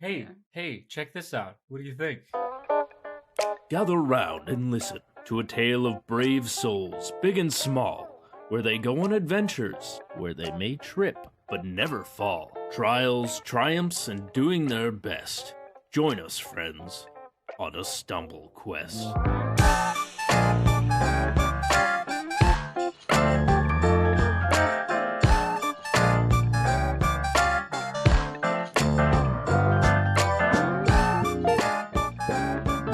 Hey, check this out. What do you think? Gather round and listen to a tale of brave souls, big and small, where they go on adventures, where they may trip but never fall. Trials, triumphs, and doing their best. Join us, friends, on a stumble quest.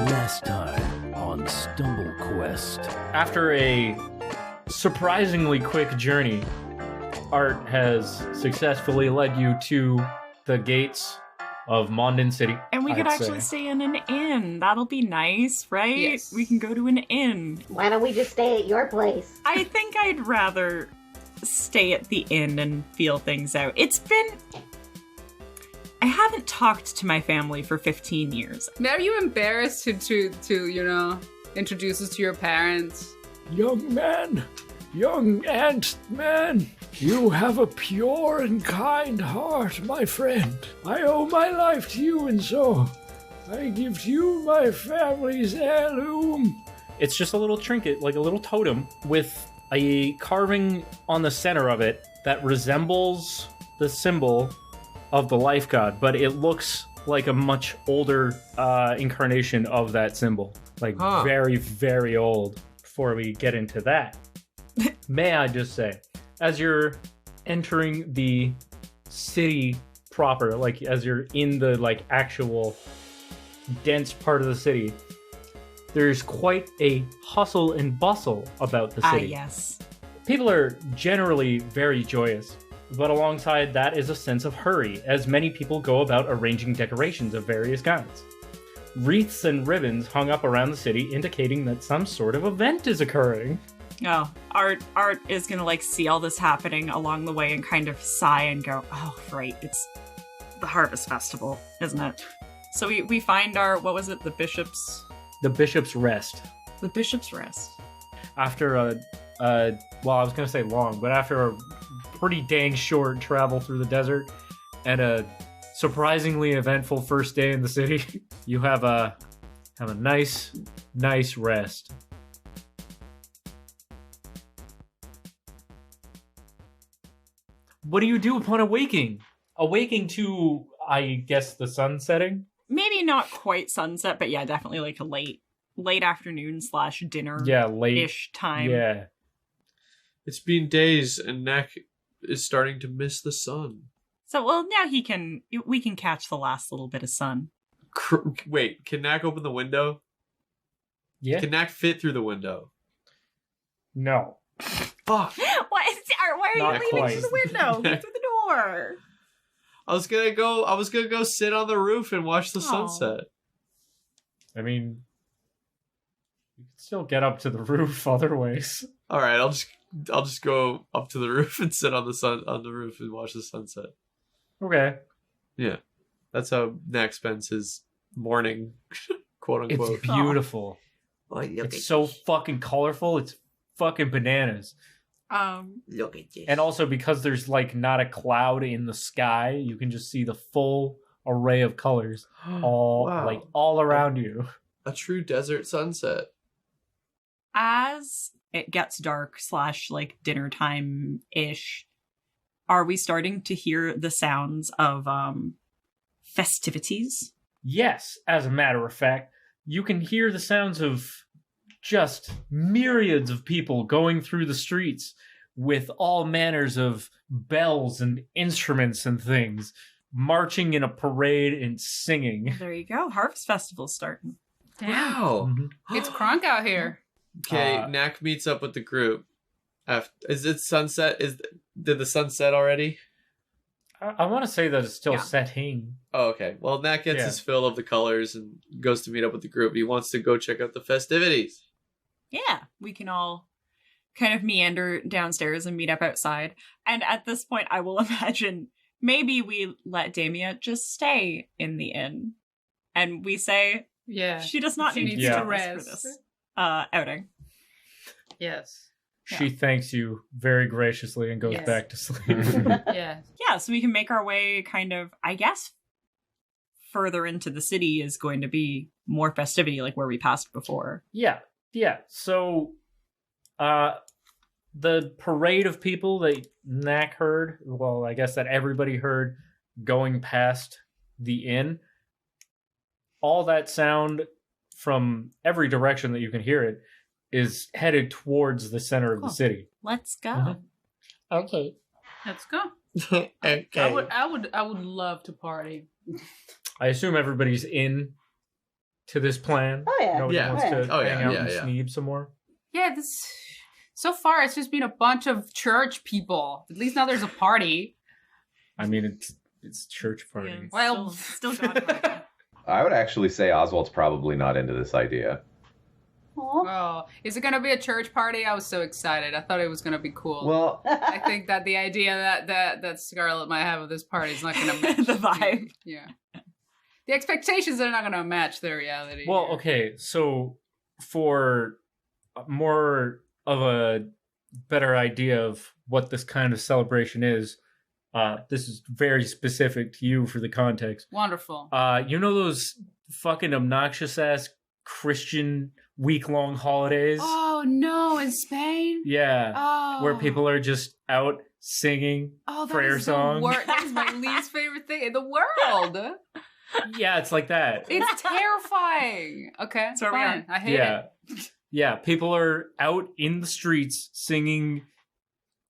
Last time on Stumble Quest. After a surprisingly quick journey, Art has successfully led you to the gates of Mondin City. And we could actually stay in an inn. That'll be nice, right? Yes. We can go to an inn. Why don't we just stay at your place? I think I'd rather stay at the inn and feel things out. I haven't talked to my family for 15 years. Are you embarrassed to introduce us to your parents? Young ant man, you have a pure and kind heart, my friend. I owe my life to you, and so I give to you my family's heirloom. It's just a little trinket, like a little totem, with a carving on the center of it that resembles the symbol of the life god, but it looks like a much older incarnation of that symbol. Like very, very old. Before we get into that, may I just say, as you're entering the city proper, like as you're in the actual dense part of the city, there's quite a hustle and bustle about the city. Yes. People are generally very joyous, but alongside that is a sense of hurry, as many people go about arranging decorations of various kinds. Wreaths and ribbons hung up around the city, indicating that some sort of event is occurring. Oh, Art is gonna see all this happening along the way and kind of sigh and go, oh, right, it's the Harvest Festival, isn't it? So we find our, what was it, the Bishop's Rest. The Bishop's Rest. After I was gonna say long, but after a pretty dang short travel through the desert and a surprisingly eventful first day in the city, you have a nice rest. What do you do upon awaking? Awaking to, I guess, the sun setting? Maybe not quite sunset, but yeah, definitely a late afternoon / dinner. Yeah, late-ish time. Yeah. It's been days, and Knack is starting to miss the sun. So, now we can catch the last little bit of sun. Wait, can Knack open the window? Yeah. Can Knack fit through the window? No. Fuck. Why are Not you leaving quite. through the window? Get through the door. I was gonna go sit on the roof and watch the sunset. I mean, you can still get up to the roof other ways. All right, I'll just go up to the roof and sit on the roof and watch the sunset. Okay. Yeah, that's how Knack spends his morning, quote unquote. It's beautiful. Oh, It's so fucking colorful. It's fucking bananas. Look at this. And also because there's not a cloud in the sky, you can just see the full array of colors all around you. A true desert sunset. As it gets dark / dinner time ish, are we starting to hear the sounds of festivities? Yes, as a matter of fact, you can hear the sounds of just myriads of people going through the streets with all manners of bells and instruments and things, marching in a parade and singing. There you go. Harvest Festival's starting. Wow. It's Kronk out here. Okay, Knack meets up with the group. Is it sunset? Did the sun set already? I want to say that it's still setting. Oh, okay. Well, Knack gets his fill of the colors and goes to meet up with the group. He wants to go check out the festivities. Yeah, we can all kind of meander downstairs and meet up outside. And at this point, I will imagine maybe we let Damia just stay in the inn. And we say, she does not need to rest for this outing. Yes. She thanks you very graciously and goes back to sleep. Yeah. Yeah, so we can make our way kind of, I guess, further into the city is going to be more festivity, like where we passed before. Yeah. So, the parade of people that Knack heard, well, I guess that everybody heard going past the inn, all that sound from every direction that you can hear it is headed towards the center of the city. Let's go. Mhm. Okay. Let's go. Okay. I would love to party. I assume everybody's in to this plan. Oh, yeah. Nobody Yeah. wants to Oh, yeah, hang out yeah, and yeah. sneeb some more. Yeah, so far it's just been a bunch of church people. At least now there's a party. I mean, it's church party. Yeah, Well- still God party. I would actually say Oswald's probably not into this idea. Aw. Oh, is it gonna be a church party? I was so excited. I thought it was gonna be cool. Well, I think that the idea that Scarlet might have of this party is not gonna match The vibe. Yeah, the expectations are not gonna match the reality. Well, here. okay, so for more of a better idea of what this kind of celebration is, this is very specific to you for the context. Wonderful. You know those fucking obnoxious ass Christian week-long holidays? Oh no, in Spain. Yeah, Oh, where people are just out singing that prayer is the songs. That is my least favorite thing in the world. Yeah, it's like that. It's terrifying. Okay, That's where we fine. are. I hate Yeah. it. Yeah, people are out in the streets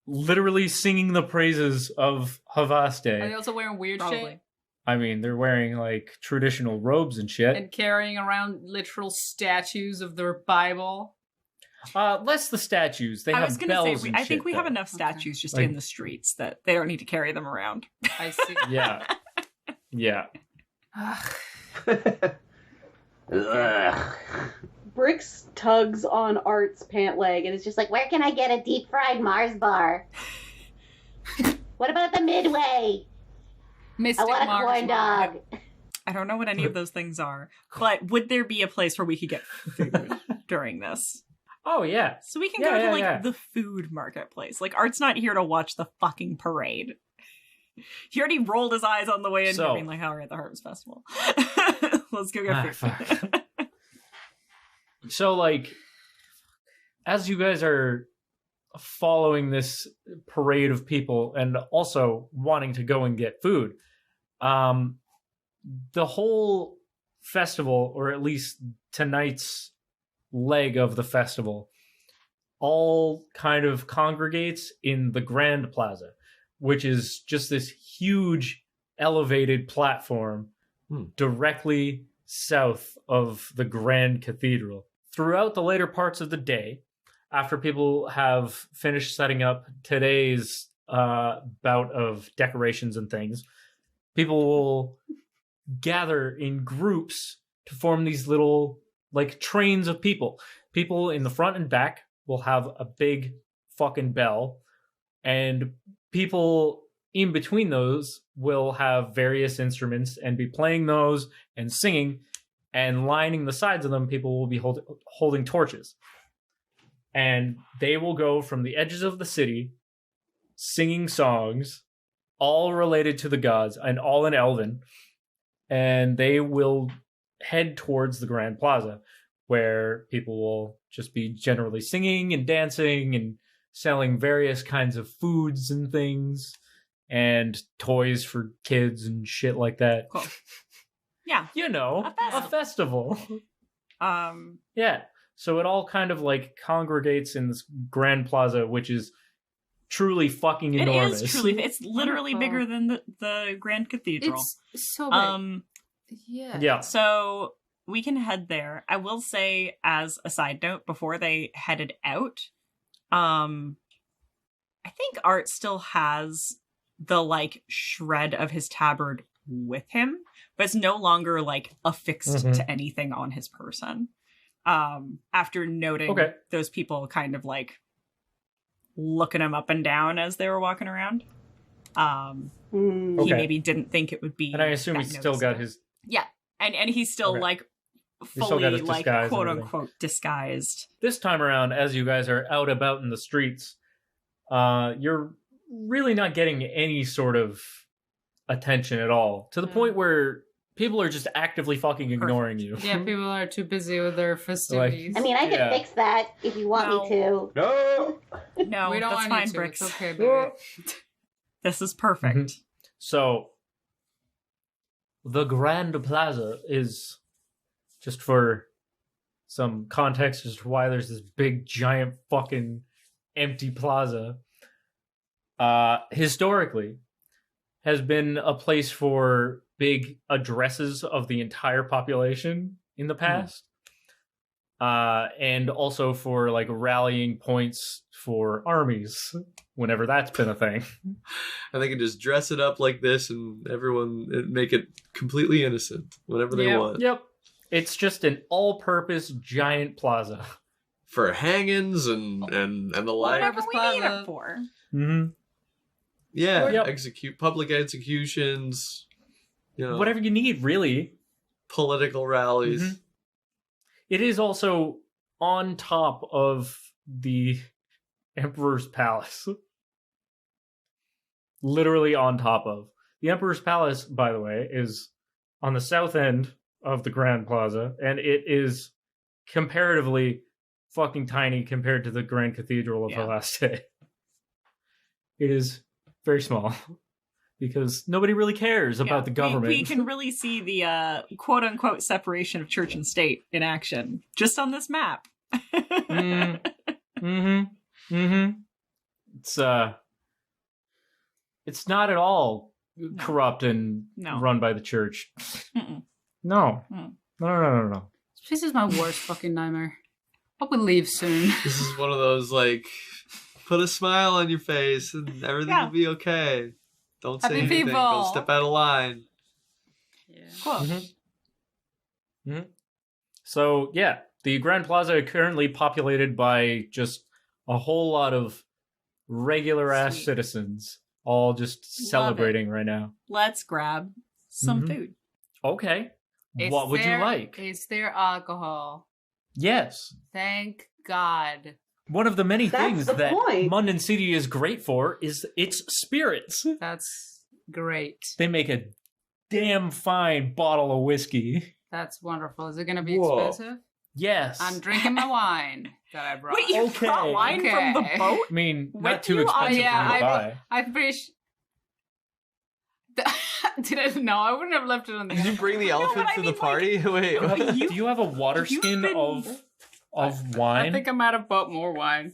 literally singing the praises of Are they Havaste. also wearing weird Probably. shit I mean, they're wearing like traditional robes and shit. and carrying around literal statues of their Bible? Less the statues. They I have was going to bells say, and I think shit, we have though. enough statues just Like- in the streets that they don't need to carry them around. I see. Yeah. Yeah. Ugh. ugh. Brix tugs on Art's pant leg and is just like, Where can I get a deep fried Mars bar? what about the Midway? Mystic I want a Mars corn bar. dog. I don't know what any of those things are, but would there be a place where we could get food during this? Oh, yeah. So we can Yeah, go to yeah, like yeah. the food marketplace. Like Art's not here to watch the fucking parade. He already rolled his eyes on the way in, So- being like, "How are we at the Harvest Festival? Let's go Ah, get food." So, like, as you guys are following this parade of people and also wanting to go and get food, the whole festival, or at least tonight's leg of the festival, all kind of congregates in the Grand Plaza, which is just this huge elevated platform directly south of the Grand Cathedral. Throughout the later parts of the day, after people have finished setting up today's bout of decorations and things, people will gather in groups to form these little, like, trains of people. People in the front and back will have a big fucking bell, and people in between those will have various instruments and be playing those and singing, and lining the sides of them, people will be holding torches. And they will go from the edges of the city, singing songs, all related to the gods, and all in Elven, and they will head towards the Grand Plaza, where people will just be generally singing and dancing and selling various kinds of foods and things, and toys for kids and shit like that. Cool. Yeah. You know, A a festival. Yeah. So it all kind of like congregates in this Grand Plaza, which is truly fucking enormous. It is truly. It's literally Wonderful. bigger than the Grand Cathedral. It's so big. Yeah. Yeah. So we can head there. I will say, as a side note, before they headed out, I think Art still has the like shred of his tabard with him, but it's no longer like affixed Mhm. to anything on his person. After noting Okay. those people kind of like looking him up and down as they were walking around. He Okay. maybe didn't think it would be. And I assume that he's still got noticeable. his... Yeah, and he's still Okay. like still fully got his like disguise and quote everything. unquote disguised. This time around, as you guys are out about in the streets, you're really not getting any sort of attention at all. To the point where People are just actively fucking ignoring you. Yeah, people are too busy with their festivities. I mean, I can Yeah. fix that if you want me to. No. No, we don't that's want fine, you to. Brix. It's okay, baby. This is perfect. Mhm. So, the Grand Plaza is, just for some context as to why there's this big, giant, fucking empty plaza, historically has been a place for big addresses of the entire population in the past. And also for like rallying points for armies whenever that's been a thing. And they can just dress it up like this and make it completely innocent whenever they Yep. want. Yep. It's just an all-purpose giant plaza. For hangings and the like. Whatever we need Plaza. it for. Mm-hmm. Yeah, Yep. public executions, Whatever you need, really. political rallies. Mhm. It is also on top of the Emperor's Palace. Literally on top of. The Emperor's Palace, by the way, is on the south end of the Grand Plaza, and it is comparatively fucking tiny compared to the Grand Cathedral of Yeah. Halaste. It is very small. Because nobody really cares about the government. We can really see the quote-unquote separation of church and state in action just on this map. It's not at all corrupt and No. run by the church. Mm-mm. No. Mm. No. This is my worst fucking nightmare. Hope we leave soon. This is one of those, like, put a smile on your face and everything will be okay. Don't say Happy anything. people. Don't step out of line. Cool. So, yeah, the Grand Plaza is currently populated by just a whole lot of regular-ass Sweet. citizens, all just celebrating right now. Let's grab some Mhm. food. Okay. What would you like? Is there alcohol? Yes. Thank God. One of the many That's things the that point. London City is great for is its spirits. That's great. They make a damn fine bottle of whiskey. That's wonderful. Is it going to be Whoa. expensive? Yes. I'm drinking my wine that I brought. Wait, you Okay. brought wine from the Okay. boat? I mean, With not too you? expensive Yeah, for you to I- buy. I fish. Did I? No, I wouldn't have left it on the. Did you bring the elephant but I to the mean, like, party? Wait, what? you- Do you have a water you've skin been- of wine? I think I might have bought more wine.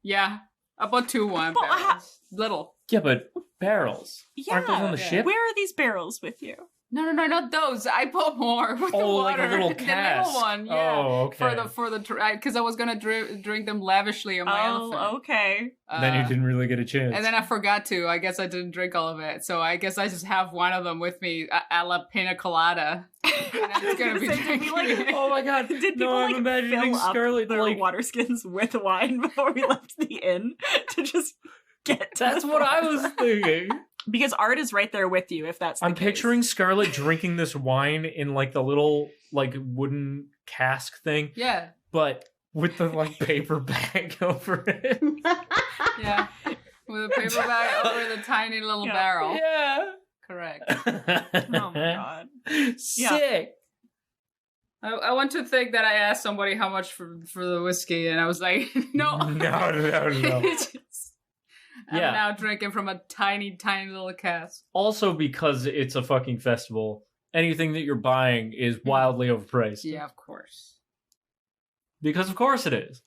Yeah, I bought 2 wine But barrels. Little. Yeah, but barrels. Aren't those on the Yeah. ship? Where are these barrels with you? No, not those. I bought more with the Oh, like water. a little The cask. little one, yeah. Oh, okay. For the because I was gonna drink them lavishly on my elephant. Okay. Then you Uh, didn't really get a chance. And then I forgot to. I guess I didn't drink all of it. So I guess I just have one of them with me, a la pina colada. And I'm just gonna be Did we, like, drinking. Oh my god! Did people no, I'm like imagining fill up Scarlet their like. water skins with wine before we left the inn to just get to That's the what I plaza? was thinking. Because Art is right there with you if that's the I'm case. picturing Scarlet drinking this wine in like the little like wooden cask thing, Yeah, but with the like paper bag over it. yeah. With a paper bag over the tiny little Yeah. barrel. Yeah. Correct. Oh my god. Sick. I want to think that I asked somebody how much for the whiskey, and I was like, no. No. I'm Yeah. now drinking from a tiny, tiny little cask. Also, because it's a fucking festival, anything that you're buying is wildly overpriced. Yeah, of course. Because of course it is.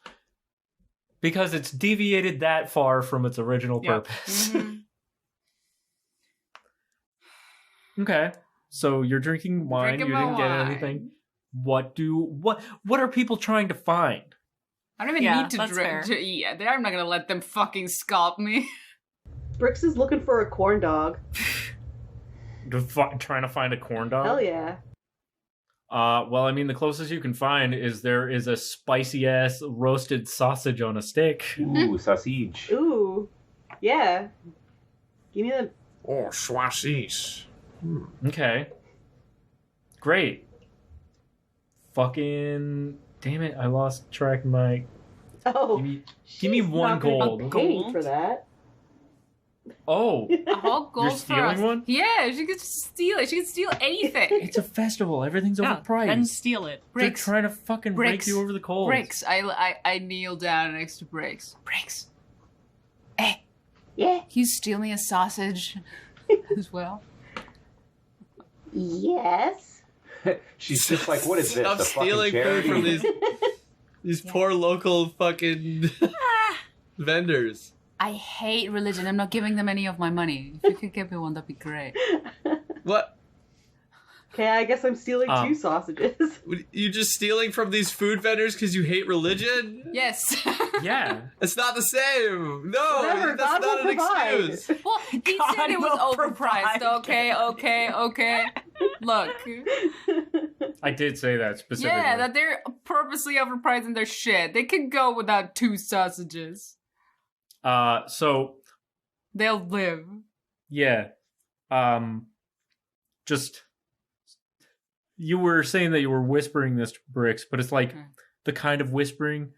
Because it's deviated that far from its original Yeah. purpose. Mhm. Okay. So you're drinking wine, Drinking you my didn't get wine. anything. What are people trying to find? I don't even Yeah, need to that's drink fair. to eat. I'm not gonna let them fucking scalp me. Brix is looking for a corn dog. Trying to find a corn dog? Hell yeah. Well, I mean, the closest you can find is there is a spicy ass roasted sausage on a stick. Ooh, sausage. Ooh. Yeah. Give me the... Oh, sausage. Okay. Great. Fucking damn it! I lost track of my. Oh. Give me one not gonna be gold. paying for that. Oh, A whole gold You're stealing for us. one? Yeah, she could just steal it. She can steal anything. it's a festival. Everything's Yeah, overpriced. then steal it. They're Brix. trying to fucking break Brix. you over the coals. Brix. I kneel down next to Brix. Brix. Hey, Yeah. can you steal me a sausage as well? Yes. She's just like, what is this? Stop the fucking stealing food charity? from these poor local fucking vendors. I hate religion. I'm not giving them any of my money. If you could give me one, that'd be great. What? Okay, I guess I'm stealing 2 sausages. You just stealing from these food vendors because you hate religion? Yes. Yeah. It's not the same. No, Whatever, that's God not will an provide. excuse. Well, he God said it was will overpriced. provide. Okay. Look. I did say that specifically. Yeah, that they're purposely overpricing their shit. They can go without 2 sausages. So They'll live. yeah. Just you were saying that you were whispering this to Brix, but it's like Okay. the kind of whispering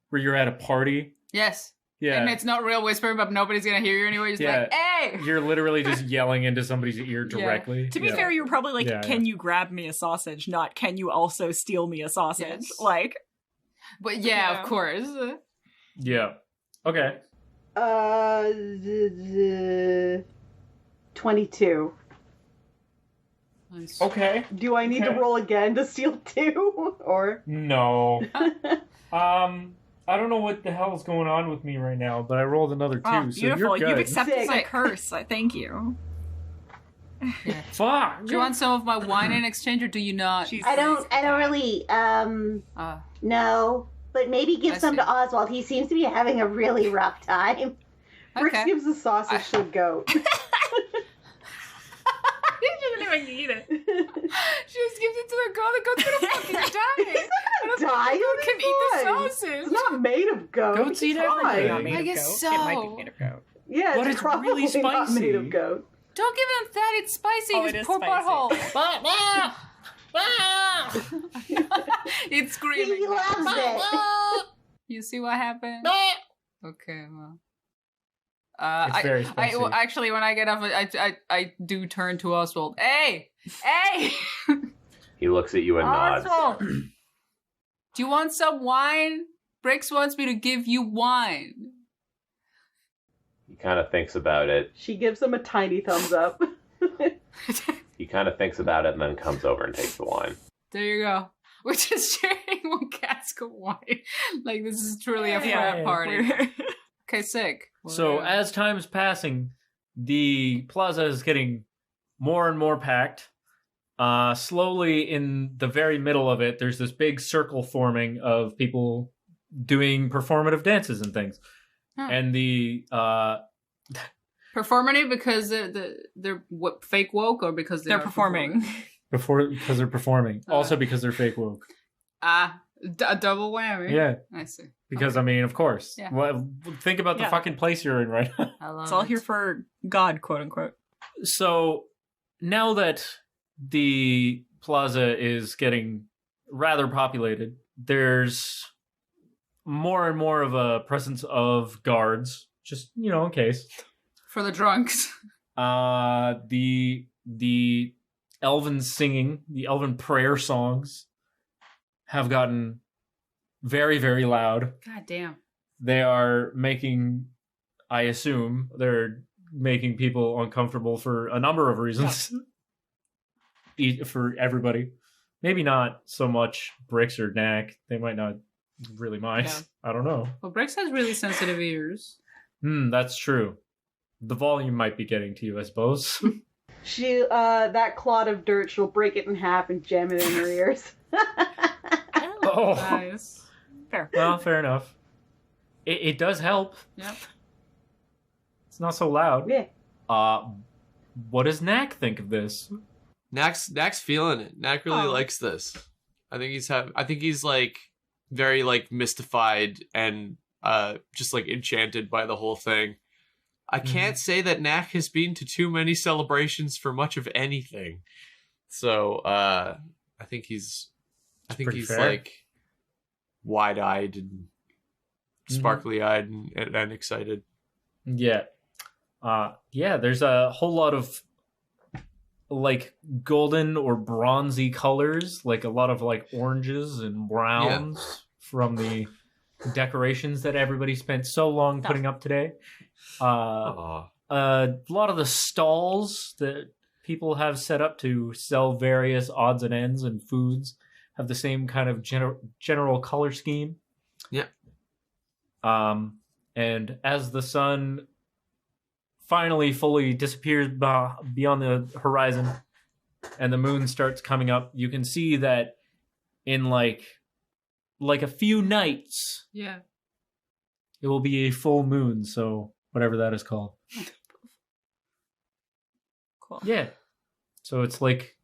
where you're at a party. Yes. Yeah. And it's not real whispering, but nobody's gonna hear you anyway. Just Yeah. like, hey! You're literally just yelling into somebody's ear Yeah. directly. To be Yeah. fair, you were probably like, Yeah, can you grab me a sausage? Not, can you also steal me a sausage? Yes. Like, But yeah, Yeah. of course. Yeah. Okay. 22. Nice. Okay. Do I need to Okay. roll again to steal 2? Or No. I don't know what the hell's going on with me right now, but I rolled another 2, oh, so beautiful. you're good. You've accepted Sick. my curse. I thank you. Fuck. Do you want some of my wine in exchange, or do you not? She's I don't really, no. But maybe give I some see. to Oswald. He seems to be having a really rough time. Brix Okay. gives the sausage to a goat. You didn't even need it. She just gives it to the goat. The goat's gonna fucking die. And Die? the goat It'll can be eat the fine. sausage. It's not made of goat. Goats eat It's fine. everything. Not made I of guess goat. so. It might be made of goat. Yeah, But it's, it's probably really not made of spicy. goat. Don't give him that. It's spicy. Oh, His it is poor spicy. butthole. It's screaming. He loves it. You see what happened? Okay, well. It's very spicy. well, actually, when I get off, I do turn to Oswald. Hey! He looks at you and nods. Oswald! Do you want some wine? Brix wants me to give you wine. He kind of thinks about it. She gives him a tiny thumbs up. He kind of thinks about it and then comes over and takes the wine. There you go. We're just sharing one cask of wine. Like, this is truly a frat Yeah. party. Okay, sick. So Well, as time is passing, the plaza is getting more and more packed. Slowly, in the very middle of it, there's this big circle forming of people doing performative dances and things. Huh. And the performative because they're what, fake woke, or because They're performing. because they're performing, also because they're fake woke. A double whammy. Yeah, I see. because I mean, of course. Yeah. Well, think about the Yeah. fucking place you're in right now. I love It's all it. here for God, quote unquote. So now that the plaza is getting rather populated, there's more and more of a presence of guards, just in case. For the drunks. The elven singing, the elven prayer songs have gotten very, very loud. God damn. They are making, I assume, they're making people uncomfortable for a number of reasons. For everybody. Maybe not so much Brix or Knack. They might not really mind. Yeah. I don't know. Well, Brix has really sensitive ears. That's true. The volume might be getting to you, I suppose. She, that clod of dirt, she'll break it in half and jam it in her ears. Oh, Nice. Fair. well, fair enough. It does help. Yep. It's not so loud. Yeah. What does Knack think of this? Knack's feeling it. Knack really Oh. likes this. I think he's like very like mystified and just like enchanted by the whole thing. I can't say that Knack has been to too many celebrations for much of anything. So I think he's pretty fair. like wide-eyed and sparkly-eyed and excited. Yeah. Yeah, there's a whole lot of like golden or bronzy colors, like a lot of like oranges and browns from the decorations that everybody spent so long putting up today. A lot of the stalls that people have set up to sell various odds and ends and foods have the same kind of general color scheme. Yeah. And as the sun finally fully disappears beyond the horizon and the moon starts coming up, you can see that in like a few nights, Yeah. it will be a full moon. So whatever that is called. Cool. Yeah. So it's like,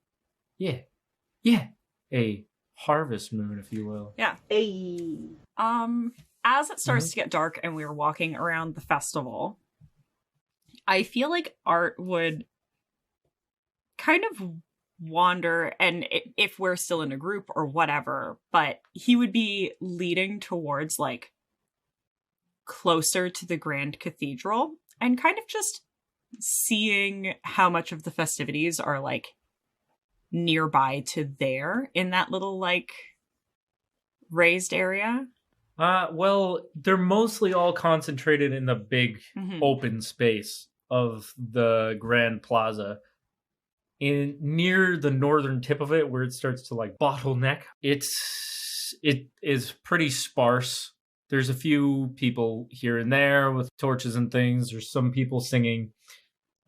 a harvest moon, if you will. Yeah. Hey. As it starts to get dark and we're walking around the festival, I feel like Art would kind of wander, and if we're still in a group or whatever, but he would be leading towards like closer to the Grand Cathedral and kind of just seeing how much of the festivities are like nearby to there in that little like raised area. Well, they're mostly all concentrated in the big open space of the Grand Plaza. Near the northern tip of it, where it starts to like bottleneck, it is pretty sparse. There's a few people here and there with torches and things. There's some people singing.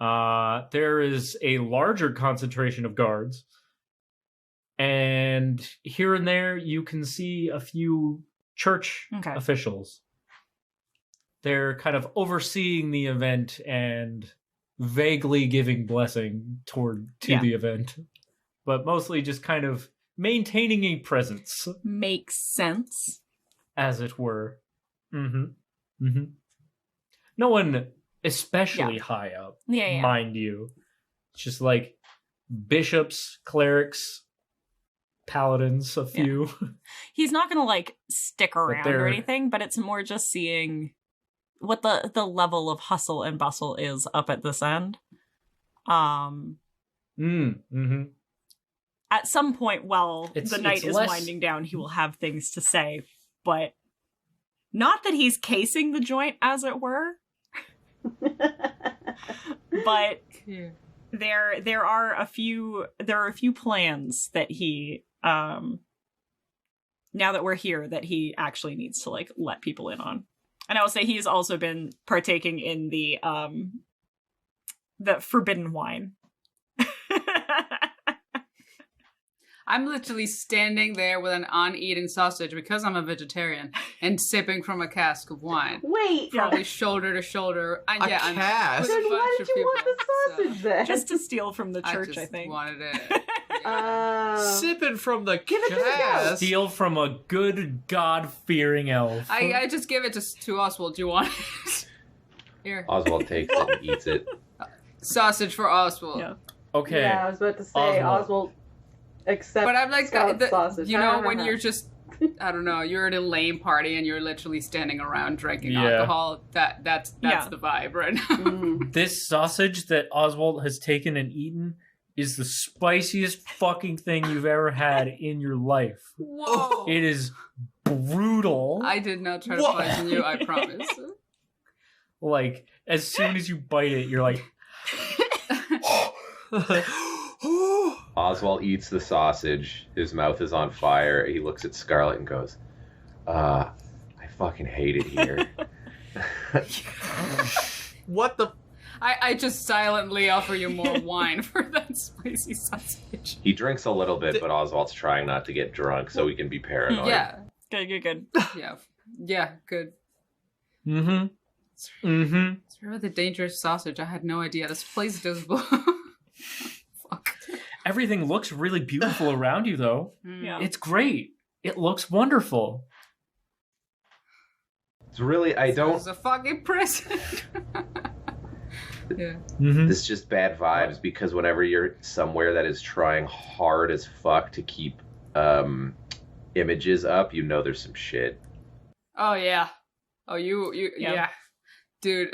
There is a larger concentration of guards. And here and there, you can see a few church officials. They're kind of overseeing the event and vaguely giving blessing to the event, but mostly just kind of maintaining a presence. Makes sense. As it were. No one especially high up, mind you. It's just like bishops, clerics, paladins, a few. He's not gonna like stick around or anything, but it's more just seeing what the level of hustle and bustle is up at this end. At some point while the night is winding down, he will have things to say, but not that he's casing the joint, as it were. But there are a few plans that he now that we're here, that he actually needs to like let people in on. And I will say he's also been partaking in the forbidden wine. I'm literally standing there with an uneaten sausage because I'm a vegetarian and sipping from a cask of wine. Wait, probably shoulder to shoulder. A cask? Then why did you want the sausage then? Just to steal from the church, I think. Wanted it. Sipping from the cask. Steal from a good God-fearing elf. I just give it to Oswalt. Do you want it? Here. Oswalt takes it and eats it. Sausage for Oswalt. Yeah. Okay. Yeah, I was about to say Oswalt accepts. But I'm like, sausage. You know, when you're just, I don't know, you're at a lame party and you're literally standing around drinking alcohol. That's the vibe right now. This sausage that Oswalt has taken and eaten is the spiciest fucking thing you've ever had in your life. Whoa! It is brutal. I did not try to poison you, I promise. Like, as soon as you bite it, you're like... Oswalt eats the sausage. His mouth is on fire. He looks at Scarlet and goes, I fucking hate it here. What the... I just silently offer you more wine for that spicy sausage. He drinks a little bit, but Oswalt's trying not to get drunk so he can be paranoid. Yeah. Good. Yeah, good. It's It's really the dangerous sausage. I had no idea. This place does blow. Fuck. Everything looks really beautiful around you, though. Yeah. It's great. It looks wonderful. It's really, It's a fucking prison. Yeah. This is just bad vibes because whenever you're somewhere that is trying hard as fuck to keep images up, you know there's some shit. Oh, yeah. Oh, you yeah. Dude.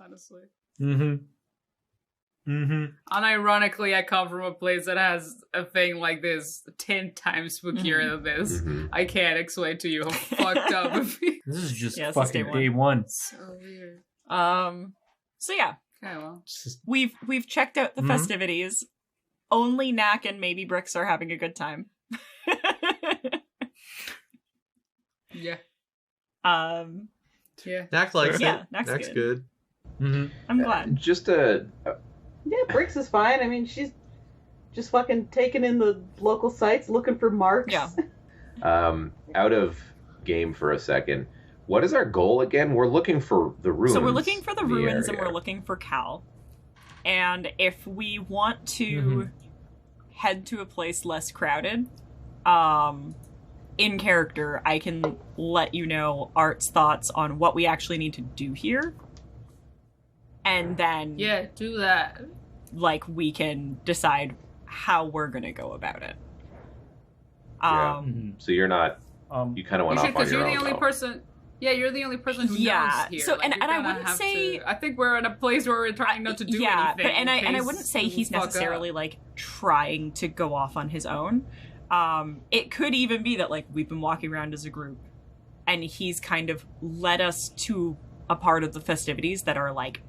honestly. Unironically, I come from a place that has a thing like this 10 times spookier than this. I can't explain to you how fucked up it feels. This is just fucking day one. So weird. So yeah. Okay, well. We've checked out the festivities. Only Knack and maybe Brix are having a good time. Yeah. Yeah. Knack likes it. Yeah, Knack's good. I'm glad. Yeah, Brix is fine. I mean, she's just fucking taking in the local sites, looking for marks. Yeah. Out of game for a second. What is our goal again? We're looking for the ruins. So we're looking for the ruins area. and we're looking for Cal. And if we want to head to a place less crowded, in character, I can let you know Art's thoughts on what we actually need to do here. And then... Yeah, do that. Like, we can decide how we're gonna go about it. So you're not... you kind of went off on your own. Because you're the only person... Yeah, you're the only person who knows here. So, like, and I wouldn't say... I think we're in a place where we're trying not to do anything. But, and I wouldn't say he's necessarily, like, trying to go off on his own. It could even be that, like, we've been walking around as a group, and he's kind of led us to a part of the festivities that are, like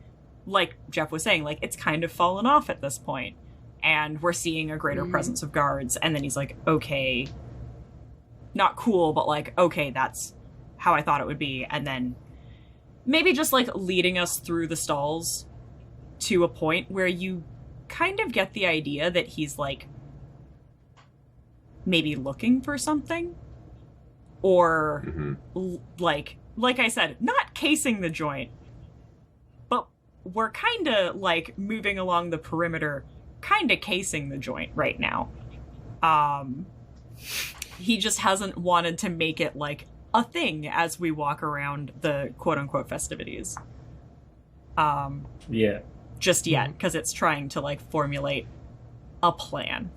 Jeph was saying, like, it's kind of fallen off at this point, and we're seeing a greater presence of guards, and then he's like, okay, not cool, but, like, okay, that's how I thought it would be, and then maybe just, like, leading us through the stalls to a point where you kind of get the idea that he's, like, maybe looking for something, or like I said, not casing the joint, but we're kind of like moving along the perimeter, kind of casing the joint right now. He just hasn't wanted to make it like a thing as we walk around the quote-unquote festivities. Just yet, because it's trying to like formulate a plan.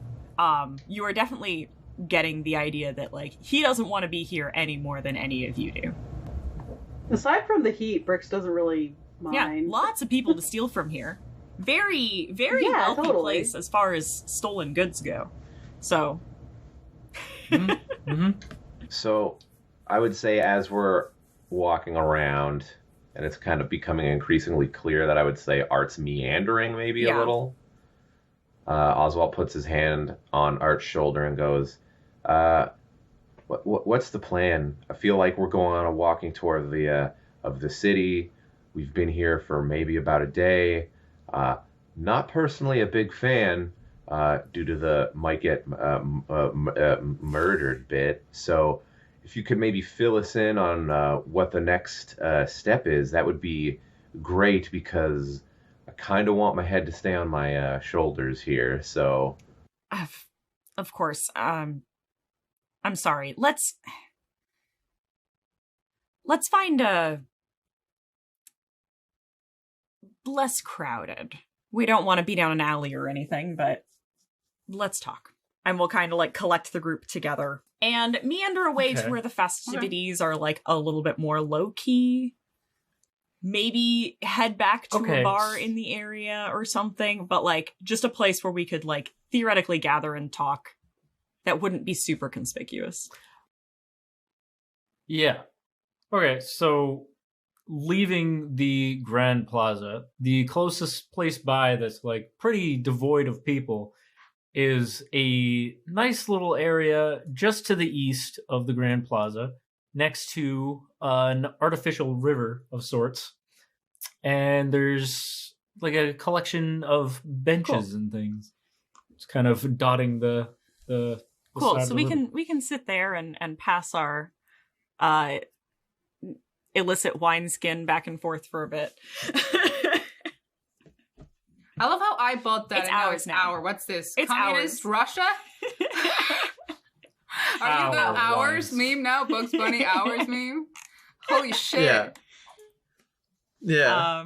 You are definitely getting the idea that like he doesn't want to be here any more than any of you do. Aside from the heat, Brix doesn't really mind. Yeah, lots of people to steal from here. Very, very wealthy place as far as stolen goods go. So, So, I would say as we're walking around, and it's kind of becoming increasingly clear that I would say Art's meandering maybe a little. Oswalt puts his hand on Art's shoulder and goes, what's the plan? I feel like we're going on a walking tour of the city. We've been here for maybe about a day. Not personally a big fan due to the might get murdered bit. So if you could maybe fill us in on what the next step is, that would be great, because I kind of want my head to stay on my shoulders here. So, of course. I'm sorry. Let's find a less crowded. We don't want to be down an alley or anything, but let's talk. And we'll kind of like collect the group together and meander away to where the festivities are like a little bit more low key. Maybe head back to a bar in the area or something, but like just a place where we could like theoretically gather and talk that wouldn't be super conspicuous. Yeah. Okay, so leaving the Grand Plaza, the closest place by that's like pretty devoid of people is a nice little area just to the east of the Grand Plaza, next to an artificial river of sorts. And there's like a collection of benches and things. It's kind of dotting the cool. side So of the we can sit there and pass our illicit wineskin back and forth for a bit. I love how I bought that. It's and now ours it's now. Our. What's this? It's Communist ours. Russia? Are you the Hours meme now? Bugs Bunny Hours meme? Holy shit. Yeah.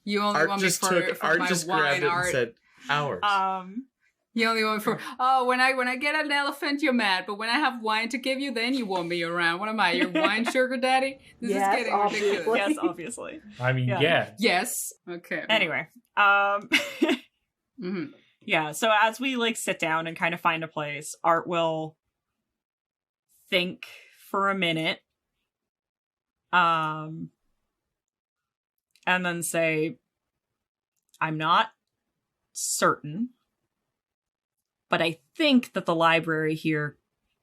You only Art want just me for took for Art my just wine grabbed it art. and said hours. You only want for when I get an elephant, you're mad, but when I have wine to give you, then you want me around. What am I, your wine sugar daddy? This is getting ridiculous. Yes, obviously. I mean, yeah. Yes. Okay. Anyway, yeah. So as we like sit down and kind of find a place, Art will think for a minute, and then say, "I'm not certain, but I think that the library here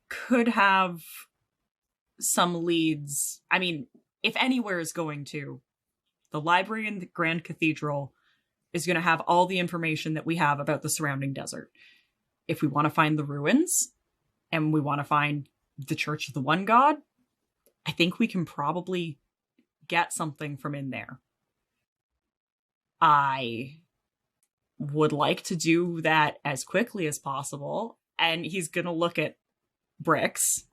could have some leads. I mean, if anywhere is going to, the library in the Grand Cathedral is going to have all the information that we have about the surrounding desert. If we want to find the ruins and we want to find the Church of the One God, I think we can probably get something from in there. I would like to do that as quickly as possible." And he's going to look at Brix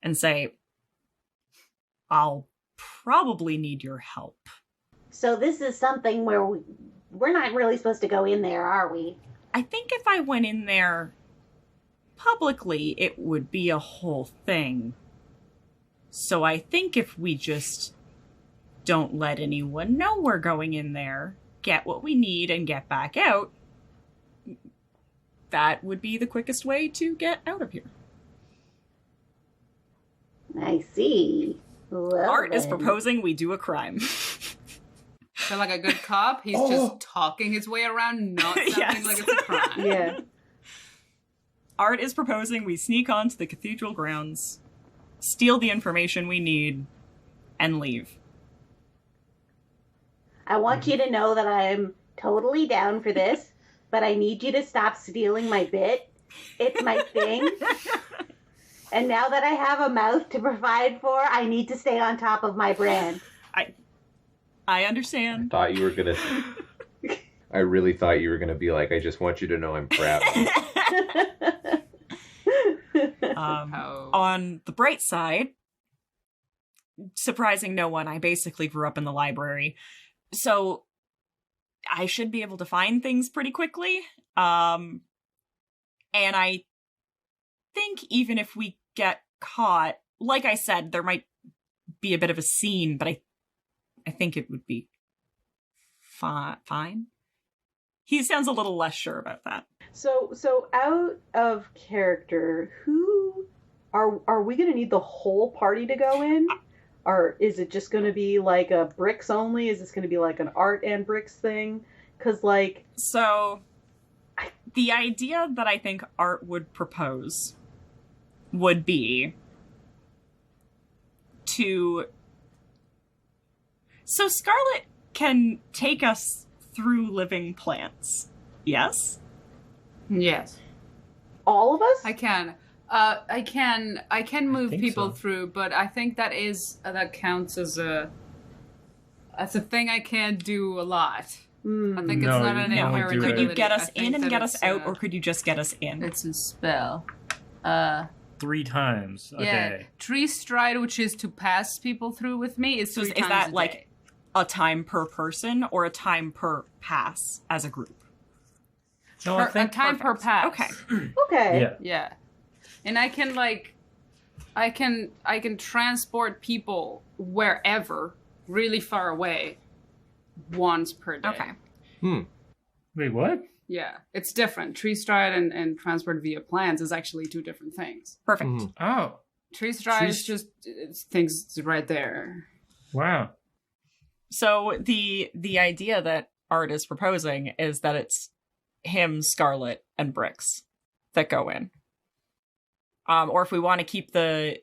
and say, "I'll probably need your help." So this is something where we're not really supposed to go in there, are we? I think if I went in there publicly, it would be a whole thing. So I think if we just don't let anyone know we're going in there, get what we need, and get back out, that would be the quickest way to get out of here. I see. Well, Art is proposing we do a crime. So like a good cop, he's just talking his way around, not sounding like it's a crime. Yeah. Art is proposing we sneak onto the cathedral grounds, steal the information we need, and leave. I want you to know that I'm totally down for this, but I need you to stop stealing my bit. It's my thing. And now that I have a mouth to provide for, I need to stay on top of my brand. I understand. I really thought you were gonna be like, I just want you to know I'm proud. On the bright side, surprising no one, I basically grew up in the library. So I should be able to find things pretty quickly. And I think even if we get caught, like I said, there might be a bit of a scene, but I think it would be fine. He sounds a little less sure about that. So out of character, who are we going to need the whole party to go in? Or is it just going to be like a Brix only? Is this going to be like an Art and Brix thing? Because like... So, the idea that I think Art would propose would be to... So Scarlet can take us through living plants. Yes? Yes. All of us? I can. I can move people so. through, but I think that counts as a thing I can't do a lot. I think it's not an inherent ability. Could you get us in and get us out, or could you just get us in? It's a spell. 3 times a day. Tree stride, which is to pass people through with me, is 3 times is that a like day. a time per person or a time per pass as a group? No, I think a time per pass. Okay. Okay. Yeah. And I can transport people wherever, really far away, once per day. Okay. Wait, what? Yeah, it's different. Tree stride and transport via plants is actually 2 different things. Perfect. Oh. Tree stride is just things right there. Wow. So the idea that Art is proposing is that it's him, Scarlet, and Brix that go in. Or if we want to keep we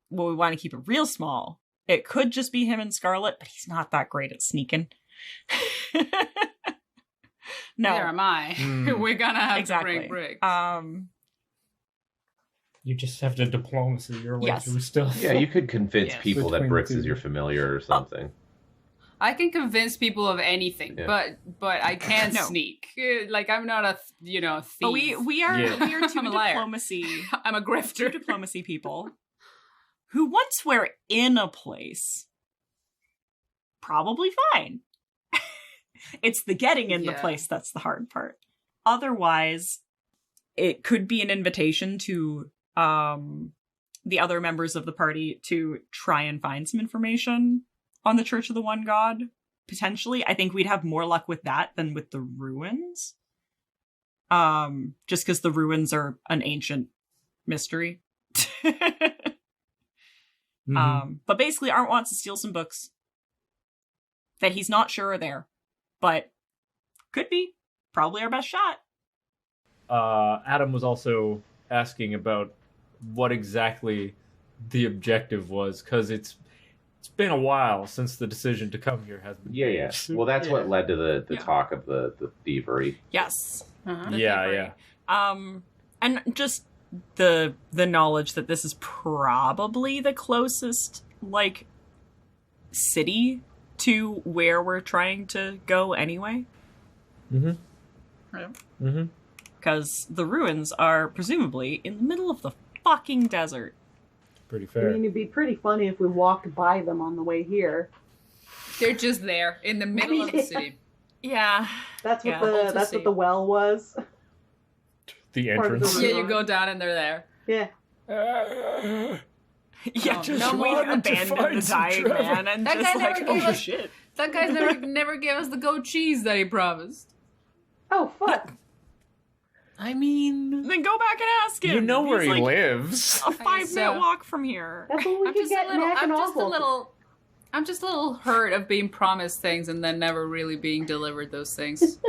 want to keep it real small, it could just be him and Scarlet, but he's not that great at sneaking. No. There am I. We're gonna have to bring Brix. You just have to diplomacy your way through stuff. Yeah, you could convince people that Between Brix the is two. your familiar or something. I can convince people of anything, but I can't sneak. Like I'm not a thief. But we are 2 I'm a liar. diplomacy. I'm a grifter. 2 diplomacy people who once we're in a place, probably fine. It's the getting in the place that's the hard part. Otherwise, it could be an invitation to the other members of the party to try and find some information on the Church of the One God. Potentially. I think we'd have more luck with that than with the ruins. Just because the ruins are an ancient mystery. But basically Art wants to steal some books that he's not sure are there. But could be. Probably our best shot. Adam was also asking about what exactly the objective was, because it's been a while since the decision to come here has been Yeah. Well, that's what led to the talk of the thievery. Yes. The thievery. And just the knowledge that this is probably the closest, like, city to where we're trying to go anyway. Because the ruins are presumably in the middle of the fucking desert. Pretty I fair. mean, it'd be pretty funny if we walked by them on the way here. They're just there in the middle of the city. Yeah. That's what the well was. The Part of the entrance. ruin. Yeah, you go down and they're there. Yeah. Yeah, just no, we wanted to abandoned find the some dying Trevor. man and That just guy like, never gave oh us- shit. That guy's never gave us the goat cheese that he promised. Oh, fuck. I mean, Then go back and ask him. you know where He's, he like, lives. A 5-minute walk from here. That's what we I'm could just a get little. Knack I'm and just a Oswalt. little. I'm just a little hurt of being promised things and then never really being delivered those things.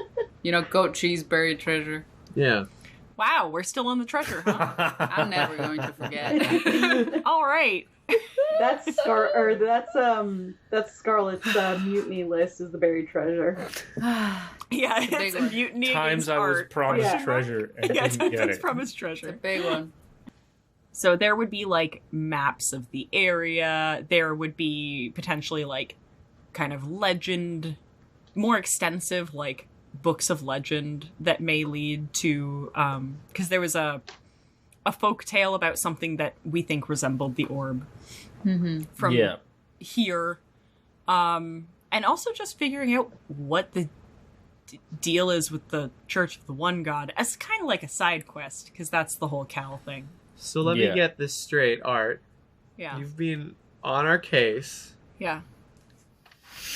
You know, goat cheese, buried treasure. Yeah. Wow, we're still on the treasure, huh? I'm never going to forget. All right. That's Scarlet's mutiny list is the buried treasure. Yeah, It's a it's big a one. mutiny Times against I was art. promised Yeah. treasure and Yeah, didn't get it's it. promised It's a treasure. big one. So there would be like maps of the area. There would be potentially like kind of legend, more extensive like books of legend that may lead to because there was a folk tale about something that we think resembled the orb from here, and also just figuring out what the deal is with the Church of the One God as kind of like a side quest, because that's the whole Cal thing. So let me get this straight, Art. Yeah. You've been on our case Yeah.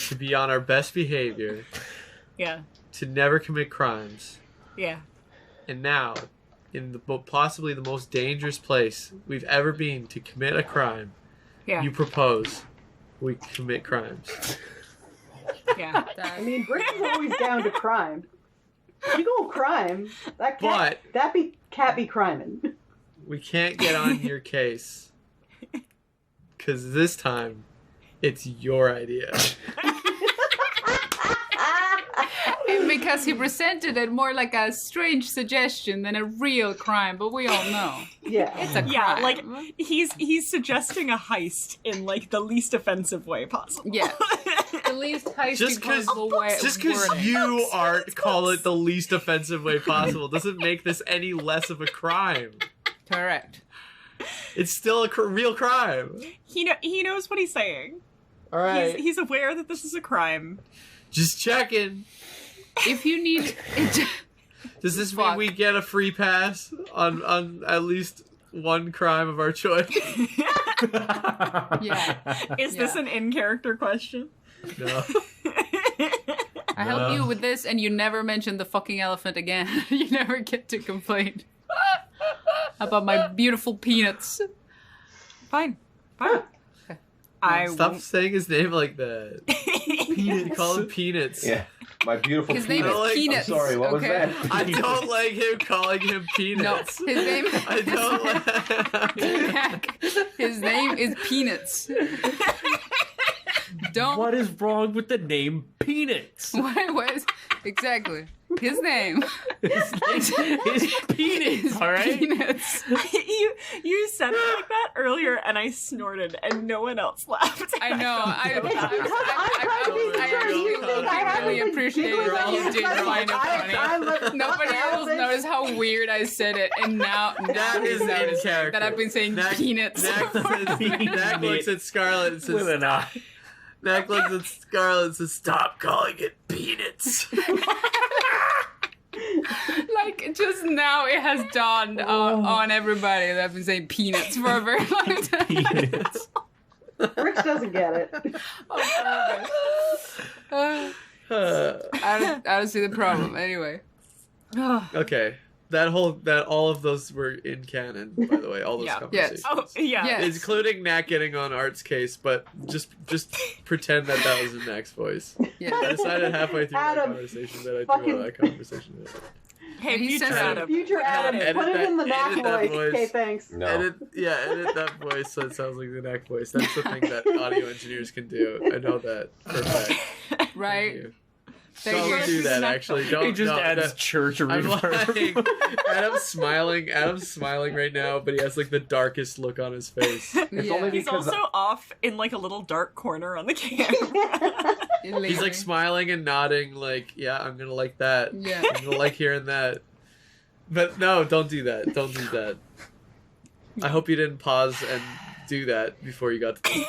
to be on our best behavior, Yeah. to never commit crimes, Yeah. and now, in the possibly the most dangerous place we've ever been to commit a crime, Yeah. you propose we commit crimes. Yeah. I mean, Brix is always down to crime. You go crime. That cat, cat be criming. We can't get on your case because this time it's your idea. And because he presented it more like a strange suggestion than a real crime, but we all know. Yeah. It's a crime. Yeah, like he's suggesting a heist in like the least offensive way possible. Yeah. The least heisty Just possible way. because you call it the least offensive way possible doesn't make this any less of a crime. Correct. It's still a real crime. He knows what he's saying. All right. He's aware that this is a crime. Just checking. If you need... Does this mean we get a free pass on at least one crime of our choice? Yeah. Is this an in-character question? No. I help you with this and you never mention the fucking elephant again. You never get to complain about my beautiful peanuts. Fine. I Stop won't. saying his name like that. You call him Peanuts. Yeah. My beautiful His name peanut. is Peanuts. I'm sorry, what was okay? that? I don't like him calling him No, Peanuts. his name. I don't like. His name is Peanuts. Don't. What is wrong with the name Peanuts? What is exactly his name? It's Peanuts, all right? Peanuts. you said it like that earlier, and I snorted, and no one else laughed. I know. I really appreciate what you did. Find it funny. Nobody else noticed how weird I said it, and now That is in character. that I've been saying peanuts. Knack looks at Scarlet and says, With an eye. Knack looks at Scarlet and says, "Stop calling it Peanuts." Like, just now it has dawned on everybody that I've been saying peanuts for a very long time. Peanuts. Brix doesn't get it. I don't see the problem. Anyway. Okay. All of those were in canon, by the way, all those conversations. Oh, yeah. Yes. Including Knack getting on Art's case, but just pretend that was in Knack's voice. Yeah. I decided halfway through that Adam, conversation that I do fucking- want that conversation. Hey, He future says Adam. Future Adam, Edit put it in the that- Knack edit that voice. voice. Okay, thanks. No. Edit that voice so it sounds like the Knack voice. That's the thing that audio engineers can do. I know that for a fact. Right? Thank you. Thank Don't you. do that, actually. Don't. He just adds church I'm reverb. lying. Adam's smiling right now, but he has like the darkest look on his face. It's only He's because also off in like a little dark corner on the camera. He's like smiling and nodding, like, yeah, I'm gonna like that. Yeah. I'm gonna like hearing that. But no, don't do that. Don't do that. I hope you didn't pause and do that before you got to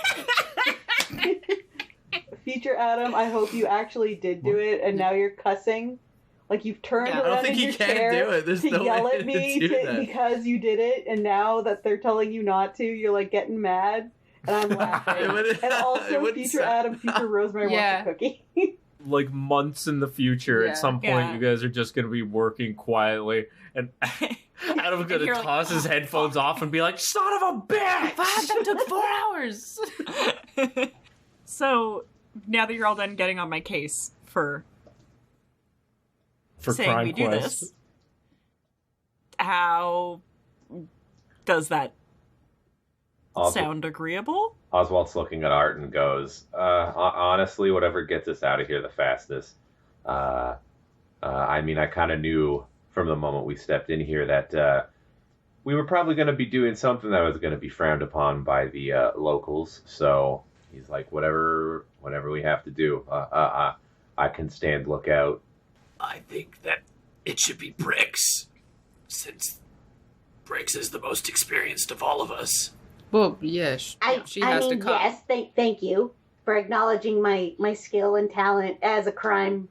Future Adam, I hope you actually did do it, and now you're cussing. Like you've turned Yeah. I around don't think in you your can chair do it. There's to no yell way at to me do that. because you did it, and now that they're telling you not to, you're like getting mad, and I'm laughing. It wouldn't- And it also, wouldn't future sound- Adam, future Rosemary Yeah. wants a cookie. Like months in the future, Yeah. at some point, Yeah. you guys are just going to be working quietly, and Adam's going to you're like, toss his headphones off and be like, "Son of a bitch!" That took 4 hours. So, now that you're all done getting on my case for For saying Crime we do Quest. this, how does that sound agreeable? Oswalt's looking at Art and goes, honestly, whatever gets us out of here the fastest. I mean, I kind of knew from the moment we stepped in here that we were probably going to be doing something that was going to be frowned upon by the locals. So he's like, whatever we have to do, I can stand lookout. I think that it should be Brix, since Brix is the most experienced of all of us. Well, yeah, she I has to mean, come. yes, thank you for acknowledging my skill and talent as a crimer.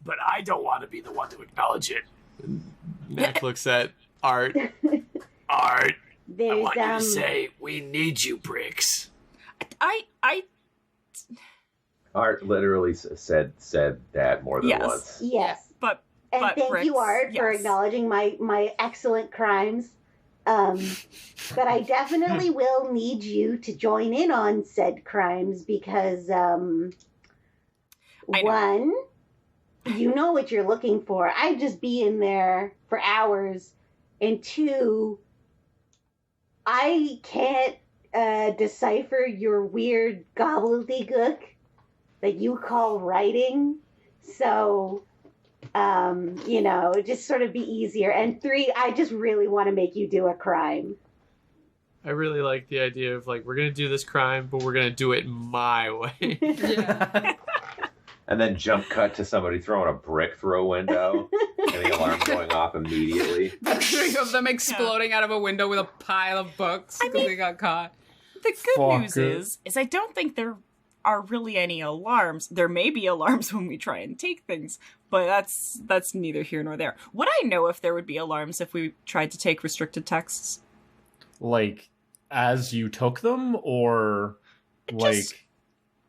But I don't want to be the one to acknowledge it. Knack looks at Art. Art, I There's want you to say, we need you, Brix. I Art literally said that more than Yes. once. yes, but and thank Brix, you, Art, for yes. acknowledging my excellent crimes. But I definitely will need you to join in on said crimes because I know. one, you know what you're looking for. I'd just be in there for hours, and two, I can't decipher your weird gobbledygook that you call writing. So, it'd just sort of be easier. And three, I just really want to make you do a crime. I really like the idea of like, we're going to do this crime, but we're going to do it my way. Yeah. And then jump cut to somebody throwing a brick through a window and the alarm going off immediately. The 3 of them exploding out of a window with a pile of books because they got caught. The good Fuck news it. is I don't think there are really any alarms. There may be alarms when we try and take things, but that's neither here nor there. Would I know if there would be alarms if we tried to take restricted texts? Like, as you took them, or like Just-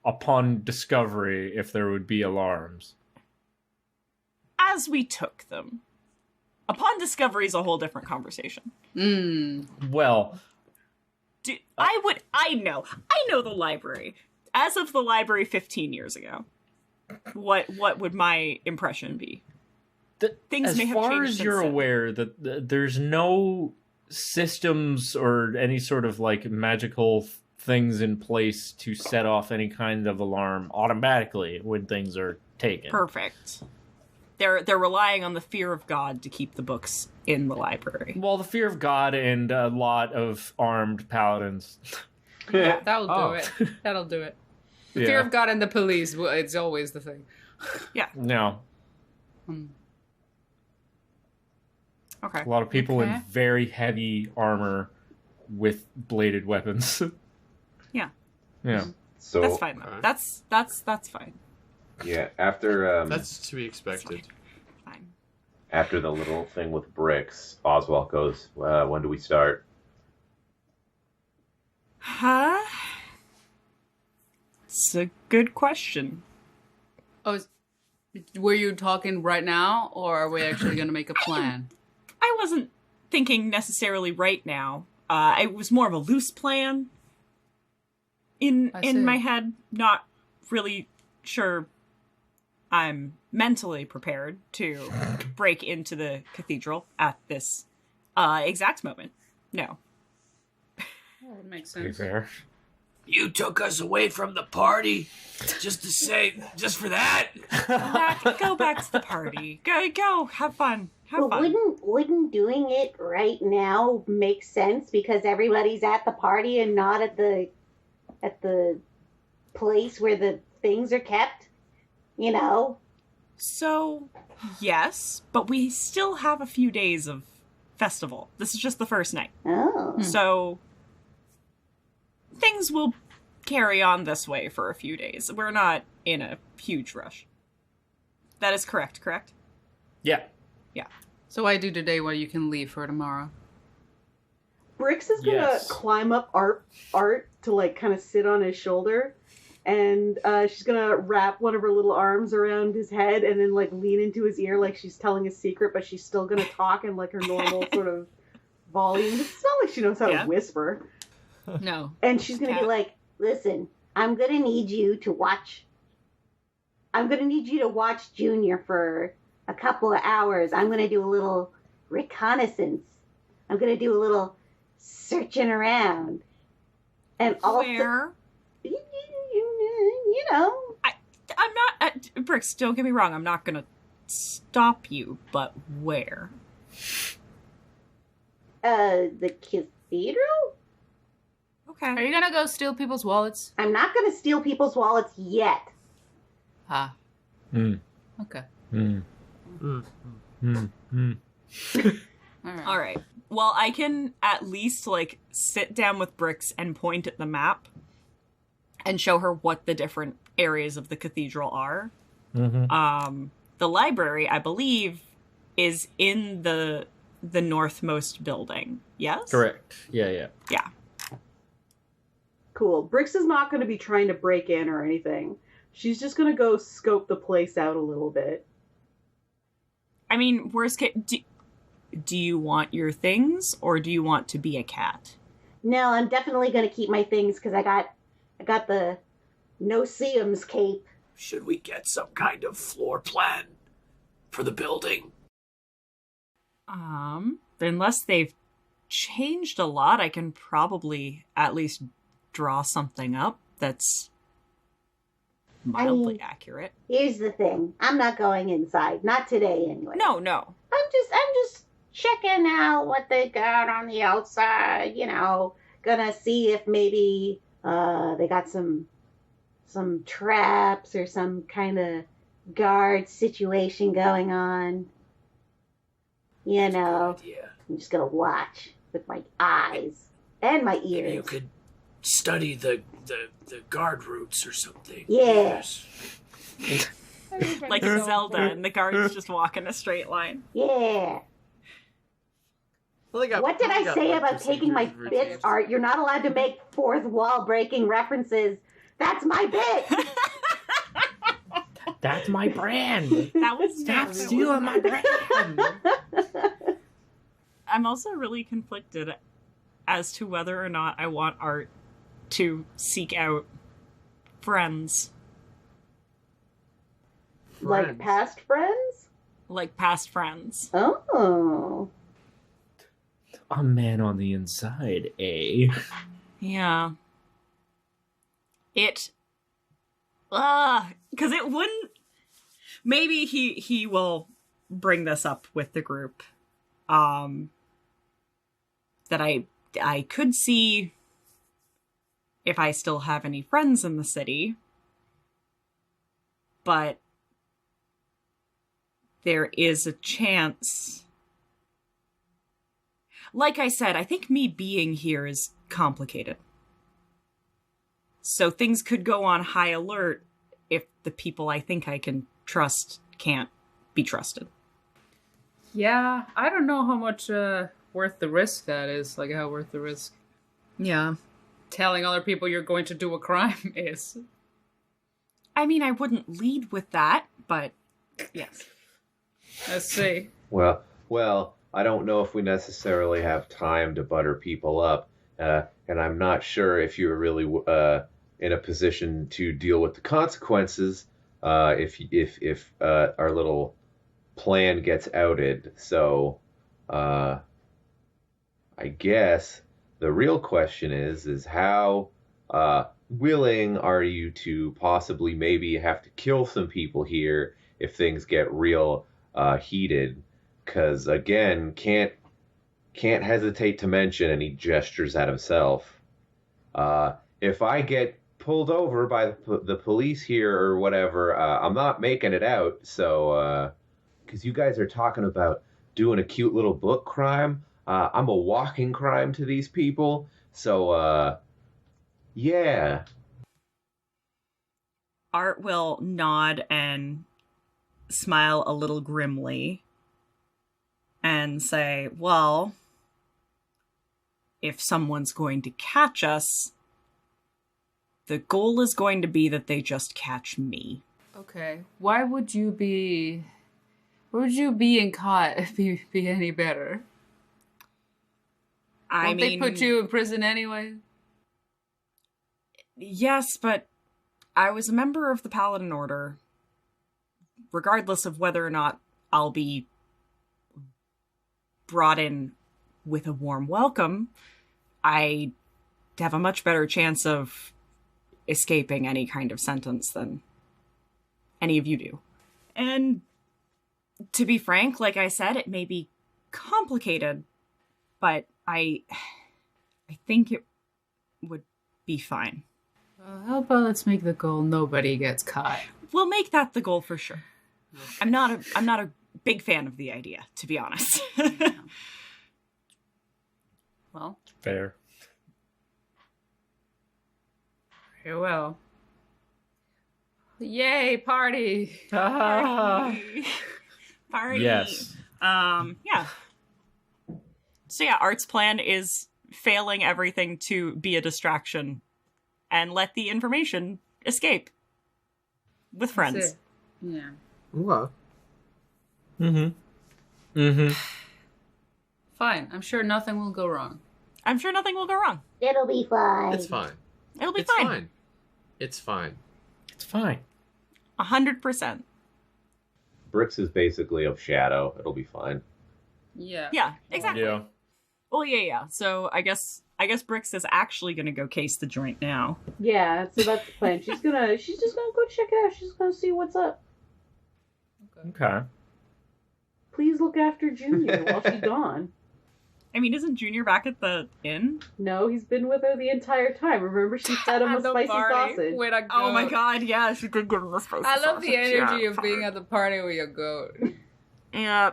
upon discovery, if there would be alarms? As we took them. Upon discovery is a whole different conversation. Well, I know the library. As of the library 15 years ago, what would my impression be? Things as may have far changed as since you're then. aware, that there's no systems or any sort of like magical things in place to set off any kind of alarm automatically when things are taken. Perfect. They're relying on the fear of God to keep the books in the library. Well, the fear of God and a lot of armed paladins. Yeah, that'll do Oh. it. That'll do it. The Yeah. fear of God and the police, well, it's always the thing. No. Okay. A lot of people Okay. in very heavy armor with bladed weapons. Yeah. Yeah. So That's fine though. That's fine. Yeah, after That's to be expected. Fine. after the little thing with Brix, Oswalt goes, when do we start? Huh? It's a good question. Oh, were you talking right now, or are we actually going to make a plan? I wasn't thinking necessarily right now. It was more of a loose plan in my head. Not really sure I'm mentally prepared to break into the cathedral at this exact moment. No. Oh, it makes Pretty sense. fair. You took us away from the party just for that? Go back to the party. Go, have fun. Have But fun. wouldn't doing it right now make sense because everybody's at the party and not at the place where the things are kept? You know? So, yes, but we still have a few days of festival. This is just the first night. Oh. So, things will carry on this way for a few days. We're not in a huge rush. That is correct? Yeah. So I do today what you can leave for tomorrow. Brix is gonna Yes. climb up Art to like kind of sit on his shoulder, and she's gonna wrap one of her little arms around his head and then like lean into his ear like she's telling a secret, but she's still gonna talk in like her normal sort of volume. It's not like she knows how Yeah. to whisper. No. And she's gonna Yeah. be like, listen, I'm gonna need you to watch Junior for a couple of hours. I'm gonna do a little reconnaissance. I'm gonna do a little searching around. And also, Where? you know, I'm not... Brix, don't get me wrong. I'm not gonna stop you, but where? the cathedral? Okay. Are you going to go steal people's wallets? I'm not gonna steal people's wallets yet. Ah, Mm. okay. Mm. Mm. Mm. Mm. All right. All right. Well, I can at least like sit down with Brix and point at the map and show her what the different areas of the cathedral are. Mm-hmm. The library, I believe, is in the northmost building. Yes? Correct. Yeah. Yeah. Cool. Brix is not gonna be trying to break in or anything. She's just gonna go scope the place out a little bit. I mean, worst case, do you want your things or do you want to be a cat? No, I'm definitely gonna keep my things because I got the no-see-ums cape. Should we get some kind of floor plan for the building? Unless they've changed a lot, I can probably at least draw something up that's mildly accurate. Here's the thing. I'm not going inside. Not today, anyway. No. I'm just checking out what they got on the outside, you know. Gonna see if maybe they got some traps or some kind of guard situation going on. You know. Good idea. I'm just gonna watch with my eyes and my Maybe ears. you could study the guard routes or something. Yeah. Yes. Like Zelda, and the guard's just walk in a straight line. Yeah. What did I say about taking my bits, Art? You're not allowed to make fourth wall breaking references. That's my bit. That's my brand. That was Stop next. stealing my brand. I'm also really conflicted as to whether or not I want Art to seek out friends, Like past friends? like past friends. Oh. A man on the inside, eh? Yeah. Because it wouldn't... Maybe he will bring this up with the group. That I could see if I still have any friends in the city. But there is a chance... Like I said, I think me being here is complicated. So things could go on high alert if the people I think I can trust can't be trusted. Yeah, I don't know how much worth the risk that is. Like, how worth the risk Yeah. telling other people you're going to do a crime is. I mean, I wouldn't lead with that, but yes. Let's see. Well, I don't know if we necessarily have time to butter people up, and I'm not sure if you're really in a position to deal with the consequences if our little plan gets outed. So, I guess the real question is how willing are you to possibly maybe have to kill some people here if things get real heated? Because again, can't hesitate to mention, and he gestures at himself, if I get pulled over by the police here or whatever, I'm not making it out. So, because you guys are talking about doing a cute little book crime, I'm a walking crime to these people. So, yeah. Art will nod and smile a little grimly and say, well, if someone's going to catch us, the goal is going to be that they just catch me. Okay. Why would you be... Would you being caught be any better? Won't they put you in prison anyway? Yes, but I was a member of the Paladin Order. Regardless of whether or not I'll be brought in with a warm welcome, I have a much better chance of escaping any kind of sentence than any of you do. And to be frank, like I said, it may be complicated, but I think it would be fine. How about let's make the goal nobody gets caught? We'll make that the goal for sure. I'm not a big fan of the idea, to be honest. Well, Fair. very well. Yay, party! Party. Yes. Yeah. So yeah, Art's plan is failing everything to be a distraction and let the information escape with friends. That's it. Yeah. Well, Fine. I'm sure nothing will go wrong. I'm sure nothing will go wrong. It'll be fine. it's fine. It'll be It's fine. fine. It's fine. It's fine. 100%. Brix is basically a shadow. It'll be fine. Yeah. Yeah, exactly. Yeah. Well, yeah. So I guess Brix is actually gonna go case the joint now. Yeah, so that's the plan. She's just gonna go check it out. She's gonna see what's up. Okay. Please look after Junior while she's gone. I mean, isn't Junior back at the inn? No, he's been with her the entire time. Remember, she fed him a spicy sausage. With a goat. Oh my god, yeah, she did give him a spicy I love sausage. the energy Yeah. of being at the party with your goat. Yeah.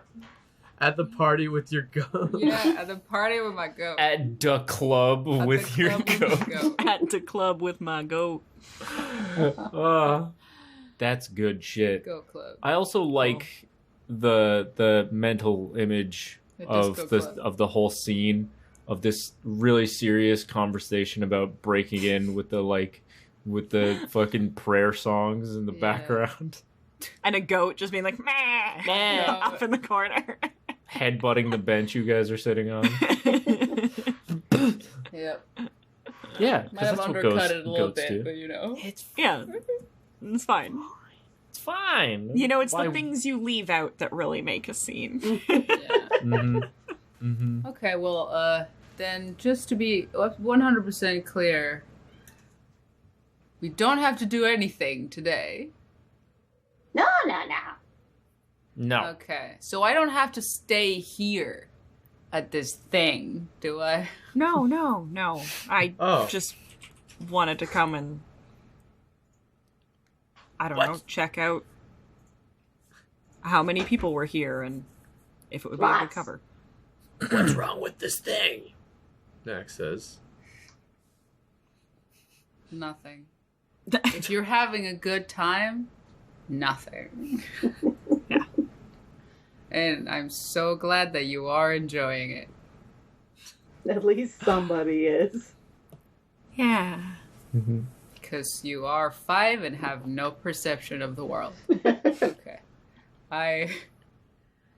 At the party with your goat. Yeah, at the party with my goat. At the club At with the your club with goat. my goat. At the club with my goat. That's good shit. Goat club. I also like the mental image The of disco club. the whole scene of this really serious conversation about breaking in with the fucking prayer songs in the Yeah. background, And a goat just being like, meh, Meh. off in the corner. headbutting the bench you guys are sitting on. Yep. Yeah, 'cause Might have that's what undercut it a little goats bit, do. but you know. Yeah. It's fine. It's fine. You know, it's Why- the things you leave out that really make a scene. Yeah. Mhm. Mhm. Okay, well, then just to be 100% clear, we don't have to do anything today. No. No. Okay, so I don't have to stay here at this thing, do I? No. I Oh. just wanted to come and, I don't know, check out how many people were here and if it would be a good Lots. cover. What's wrong with this thing? Knack says. Nothing. If you're having a good time, nothing. Yeah. And I'm so glad that you are enjoying it. At least somebody is. Yeah. Because you are 5 and have no perception of the world. Okay.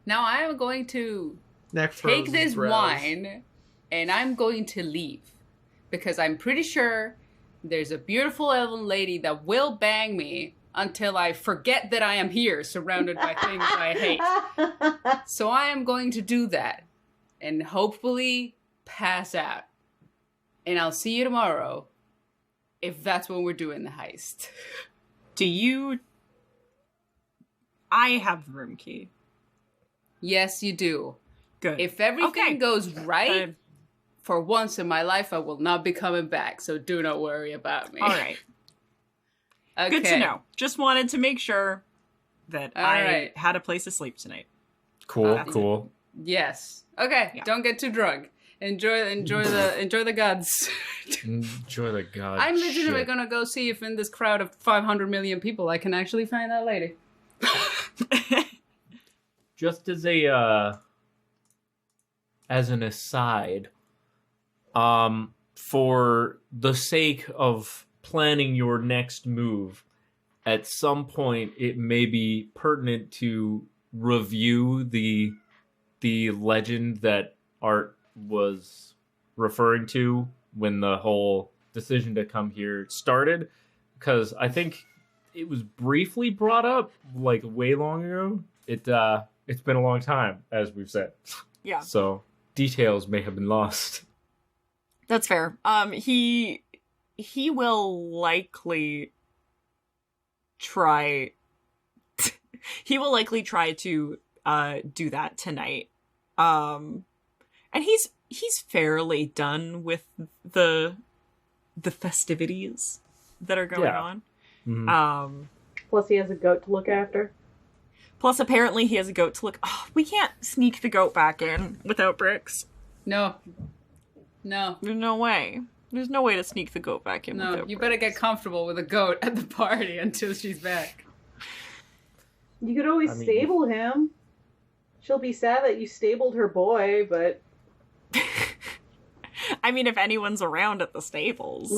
Now I am going to Knack take froze this his brows. wine and I'm going to leave. Because I'm pretty sure there's a beautiful elven lady that will bang me until I forget that I am here, surrounded by things I hate. So I am going to do that. And hopefully pass out. And I'll see you tomorrow. If that's when we're doing the heist. I have the room key. Yes, you do. Good. If everything Okay. goes right, Uh, for once in my life, I will not be coming back. So do not worry about me. All right. Okay. Good to know. Just wanted to make sure that All I right. had a place to sleep tonight. Cool, That's cool. Yes. Okay. Yeah. Don't get too drunk. Enjoy the gods. Enjoy the god. I'm legitimately shit. gonna go see if in this crowd of 500 million people I can actually find that lady. Just as an aside, for the sake of planning your next move, at some point it may be pertinent to review the legend that Art was referring to when the whole decision to come here started, because I think it was briefly brought up like way long ago. It's been a long time, as we've said. Yeah. So details may have been lost. That's fair. He will likely try. He will likely try to do that tonight. And he's fairly done with the festivities that are going Yeah. on. Mhm. Plus, he has a goat to look after. Plus, apparently, he has a goat to look. Oh, we can't sneak the goat back in without Brix. No. There's no way. There's no way to sneak the goat back in. No. without You Brix. better get comfortable with a goat at the party until she's back. You could always I mean- stable him. She'll be sad that you stabled her boy, but I mean, if anyone's around at the stables.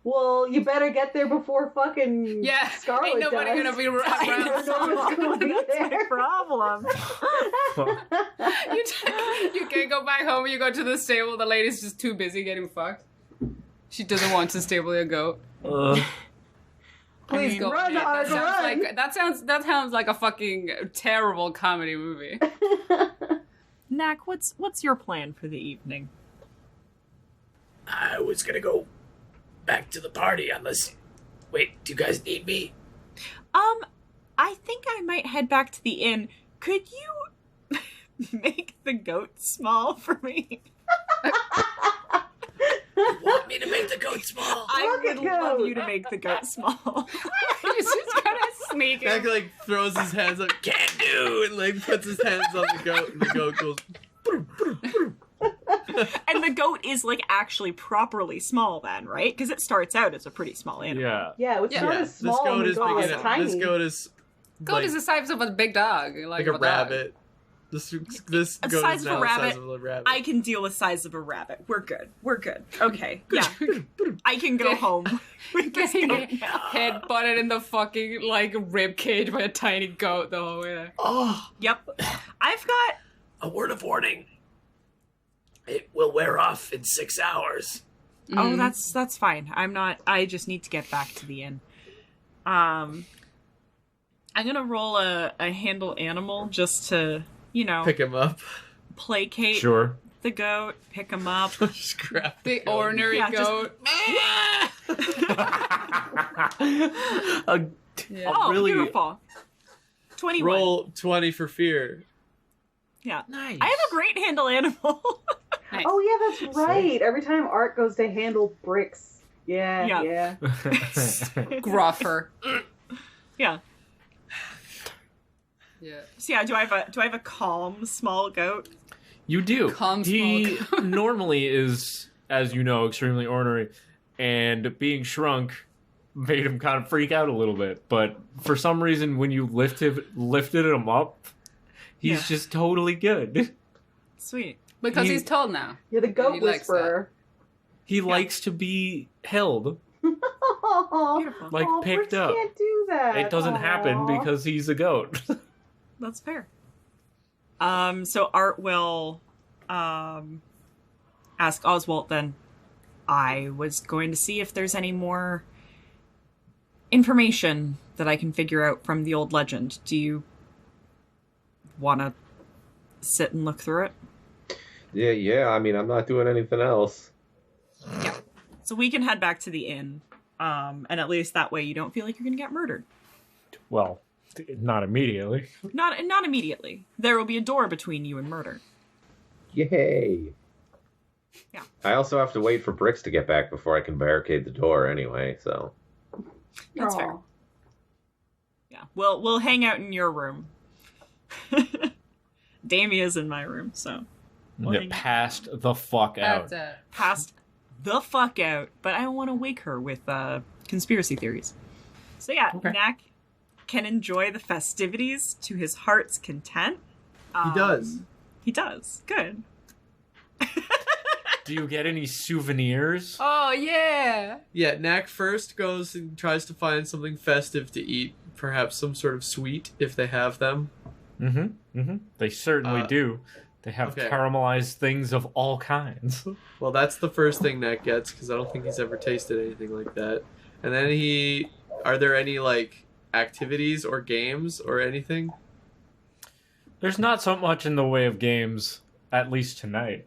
well, you better get there before fucking Yeah. Scarlet Ain't nobody does. gonna be No around. one's gonna be That's my there. problem. You can't go back home. You go to the stable. The lady's just too busy getting fucked. She doesn't want to stable your goat. Please mean, go. run, ahead. Art, run. That sounds like a fucking terrible comedy movie. Knack, what's your plan for the evening? I was gonna go back to the party unless... Wait, do you guys need me? I think I might head back to the inn. Could you make the goat small for me? Want me to make the goat small? I Look at would love goat. you to make the goat small. He's just kind of sneaking. Knack like throws his hands up, Can do! and like puts his hands on the goat, and the goat goes. And the goat is like actually properly small then, right? Because it starts out as a pretty small animal. Yeah. Yeah, it's Yeah. not Yeah, as this small goat and is it's big as enough. tiny. This goat is Goat like, is the size of a big dog, like a rabbit. This The goat size is of a now the rabbit. size of a rabbit. I can deal with size of a rabbit. We're good. Okay. Yeah. I can go home with this goat now. Head butted in the fucking like rib cage by a tiny goat the whole way there. Oh, Yep. I've got a word of warning. It will wear off in 6 hours. Oh, that's fine. I just need to get back to the inn. I'm gonna roll a handle animal just to, Pick him up. placate Sure. the goat, pick him up. Just grab The goat. ornery Yeah, just- goat. Yeah. Oh, really- beautiful. 21. Roll 20 for fear. Yeah. Nice. I have a great handle animal. Nice. Oh yeah, that's right. Every time Art goes to handle Brix. Yeah, Yeah. yeah. Gruffer. Yeah. Yeah. So yeah, do I have a calm small goat? You do. Calm He smoke. normally is, as you know, extremely ornery, and being shrunk, made him kind of freak out a little bit. But for some reason, when you lifted him up, he's just totally good. Sweet. Because he's tall now. You're the goat He likes whisperer. He likes to be held, Beautiful. like picked Brix up. Can't do that. It doesn't happen Aw. because he's a goat. That's fair. So Art will ask Oswalt then. I was going to see if there's any more information that I can figure out from the old legend. Do you want to sit and look through it? Yeah. I mean, I'm not doing anything else. Yeah. So we can head back to the inn. And at least that way you don't feel like you're going to get murdered. Well, not immediately. Not immediately. There will be a door between you and murder. Yay. Yeah. I also have to wait for Brix to get back before I can barricade the door anyway, so. That's Aw. fair. Yeah. We'll hang out in your room. Damia's in my room, so we'll Get passed the fuck out. That's it. passed the fuck out, but I don't want to wake her with conspiracy theories. So yeah, Okay. Knack can enjoy the festivities to his heart's content. He does. He does. Good. Do you get any souvenirs? Oh, yeah. Yeah, Knack first goes and tries to find something festive to eat, perhaps some sort of sweet if they have them. They certainly do. They have okay. caramelized things of all kinds. Well, that's the first thing Knack gets because I don't think he's ever tasted anything like that. And then are there any like activities or games or anything? There's not so much in the way of games, at least tonight.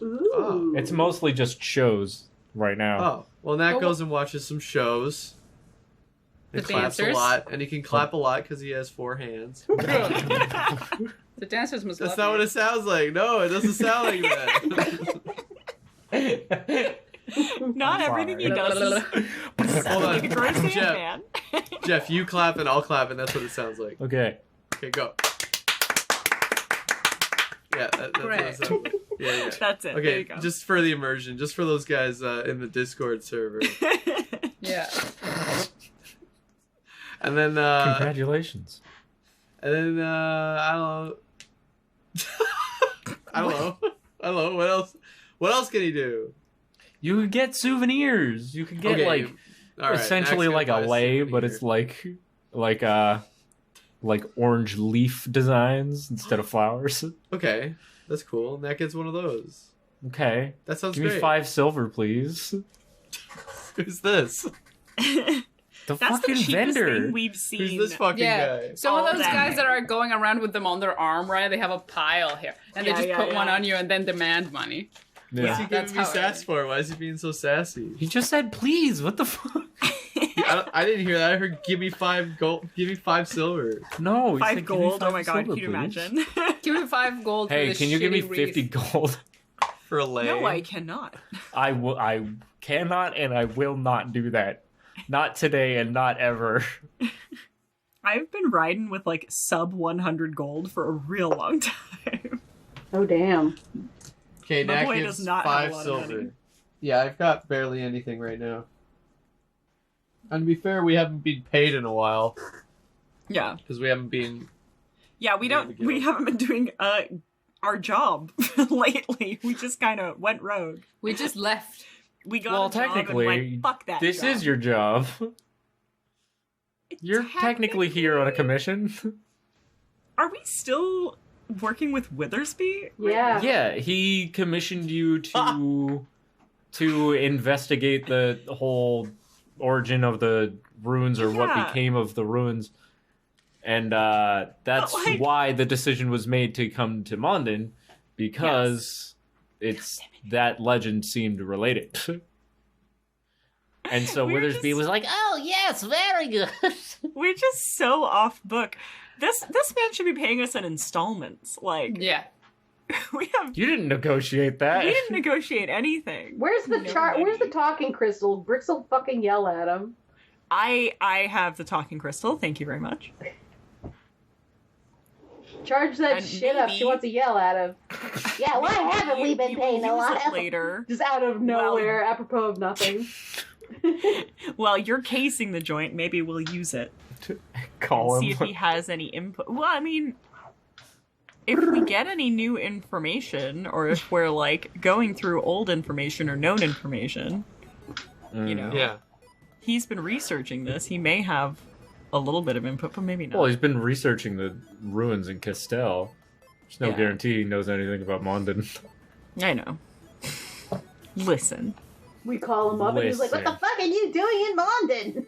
Ooh. It's mostly just shows right now. Oh, well, Knack goes and watches some shows. And The claps dancers? a lot, and he can clap a lot because he has 4 hands. The dancers must That's love not you. what it sounds like. No, it doesn't sound like that. Not everything he does is Hold on. like a gross Jeph, man. Jeph, you clap and I'll clap, and that's what it sounds like. Okay. Okay, go. Yeah, that's what it sounds like. Yeah. That's it. There you Okay, go. just for the immersion, just for those guys in the Discord server. Yeah. And then, Congratulations. I don't know. I don't know. What else can he do? You could get souvenirs. You could get Okay, like all right, essentially Knack's like gonna a buy lei, but souvenir. it's like orange leaf designs instead of flowers. Okay, that's cool. Knack gets one of those. Okay. That sounds Give great. me 5 silver, please. Who's this? The That's fucking the cheapest vendor. thing we've seen. Who's this fucking Yeah. guy? Some of All those that. guys that are going around with them on their arm, right? They have a pile here. And Yeah, they just yeah, put one yeah. on you and then demand money. What's Yeah. he That's giving me how it sass is. for? Why is he being so sassy? He just said please. What the fuck? I didn't hear that. I heard give me 5 gold. Give me 5 silver. No. he 5 said, "Give me gold. Oh 5 my god, silver, can you please." imagine? Give me 5 gold for Hey, this can you give me shitty 50 wreath. gold? For a lei. No, I cannot. I cannot and I will not do that. Not today and not ever. I've been riding with like sub 100 gold for a real long time. Oh, damn. Okay, My Knack boy gives does not have a 5 lot of silver. money. Yeah, I've got barely anything right now. And to be fair, we haven't been paid in a while Yeah. because we haven't been. Yeah, we haven't been doing our job lately. We just kind of went rogue. We just left. We got Well, a job and technically, went, fuck that This job. is your job. You're technically here on a commission. Are we still working with Withersby? Yeah. Yeah, he commissioned you to investigate the whole origin of the ruins or what Yeah. became of the ruins. And that's But, like- why the decision was made to come to Mondin, because it's that legend seemed related. And so We're Withersby just- was like, "Oh yes, very good." We're just so off book. This man should be paying us in installments. Like Yeah. we have You didn't negotiate that. we didn't negotiate anything. Where's the No chart? Where's the money. talking crystal? Brix will fucking yell at him. I have the talking crystal. Thank you very much. Charge that And shit up. She maybe- wants to yell at him. Yeah, why haven't we been You paying will a lot use it of... later. Just out of nowhere, apropos of nothing. While you're casing the joint, maybe we'll use it. Call and him. see if he has any input. Well, I mean, if we get any new information, or if we're like going through old information or known information, you know, Yeah. he's been researching this. He may have a little bit of input, but maybe not. Well, he's been researching the ruins in Castel. There's no Yeah. guarantee he knows anything about Mondin. I know. Listen. We call him up and he's like, what the Listen. fuck are you doing in London?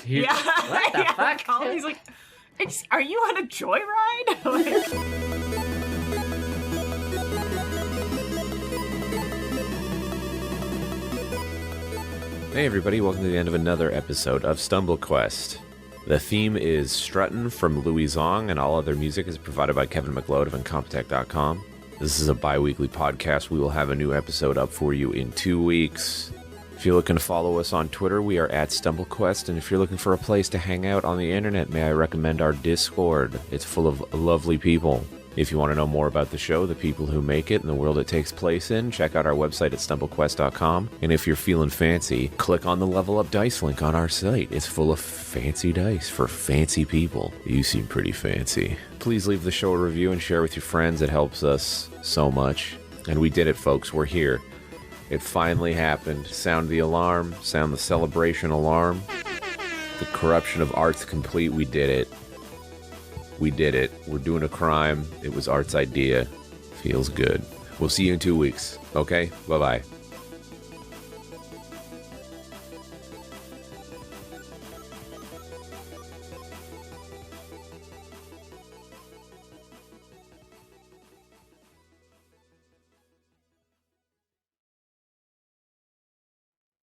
He, What the fuck? He's like, are you on a joyride? Like, Hey everybody, welcome to the end of another episode of Stumble Quest. The theme is Struttin from Louie, Zong, and all other music is provided by Kevin McLeod of Incompetech.com. This is a bi-weekly podcast. We will have a new episode up for you in 2 weeks. If you're looking to follow us on Twitter, we are at StumbleQuest, and if you're looking for a place to hang out on the internet, may I recommend our Discord. It's full of lovely people. If you want to know more about the show, the people who make it, and the world it takes place in, check out our website at StumbleQuest.com. And if you're feeling fancy, click on the Level Up Dice link on our site. It's full of fancy dice for fancy people. You seem pretty fancy. Please leave the show a review and share with your friends. It helps us so much. And we did it, folks. We're here. It finally happened. Sound the alarm. Sound the celebration alarm. The corruption of art's complete. We did it. We did it. We're doing a crime. It was Art's idea. Feels good. We'll see you in 2 weeks. Okay? Bye-bye.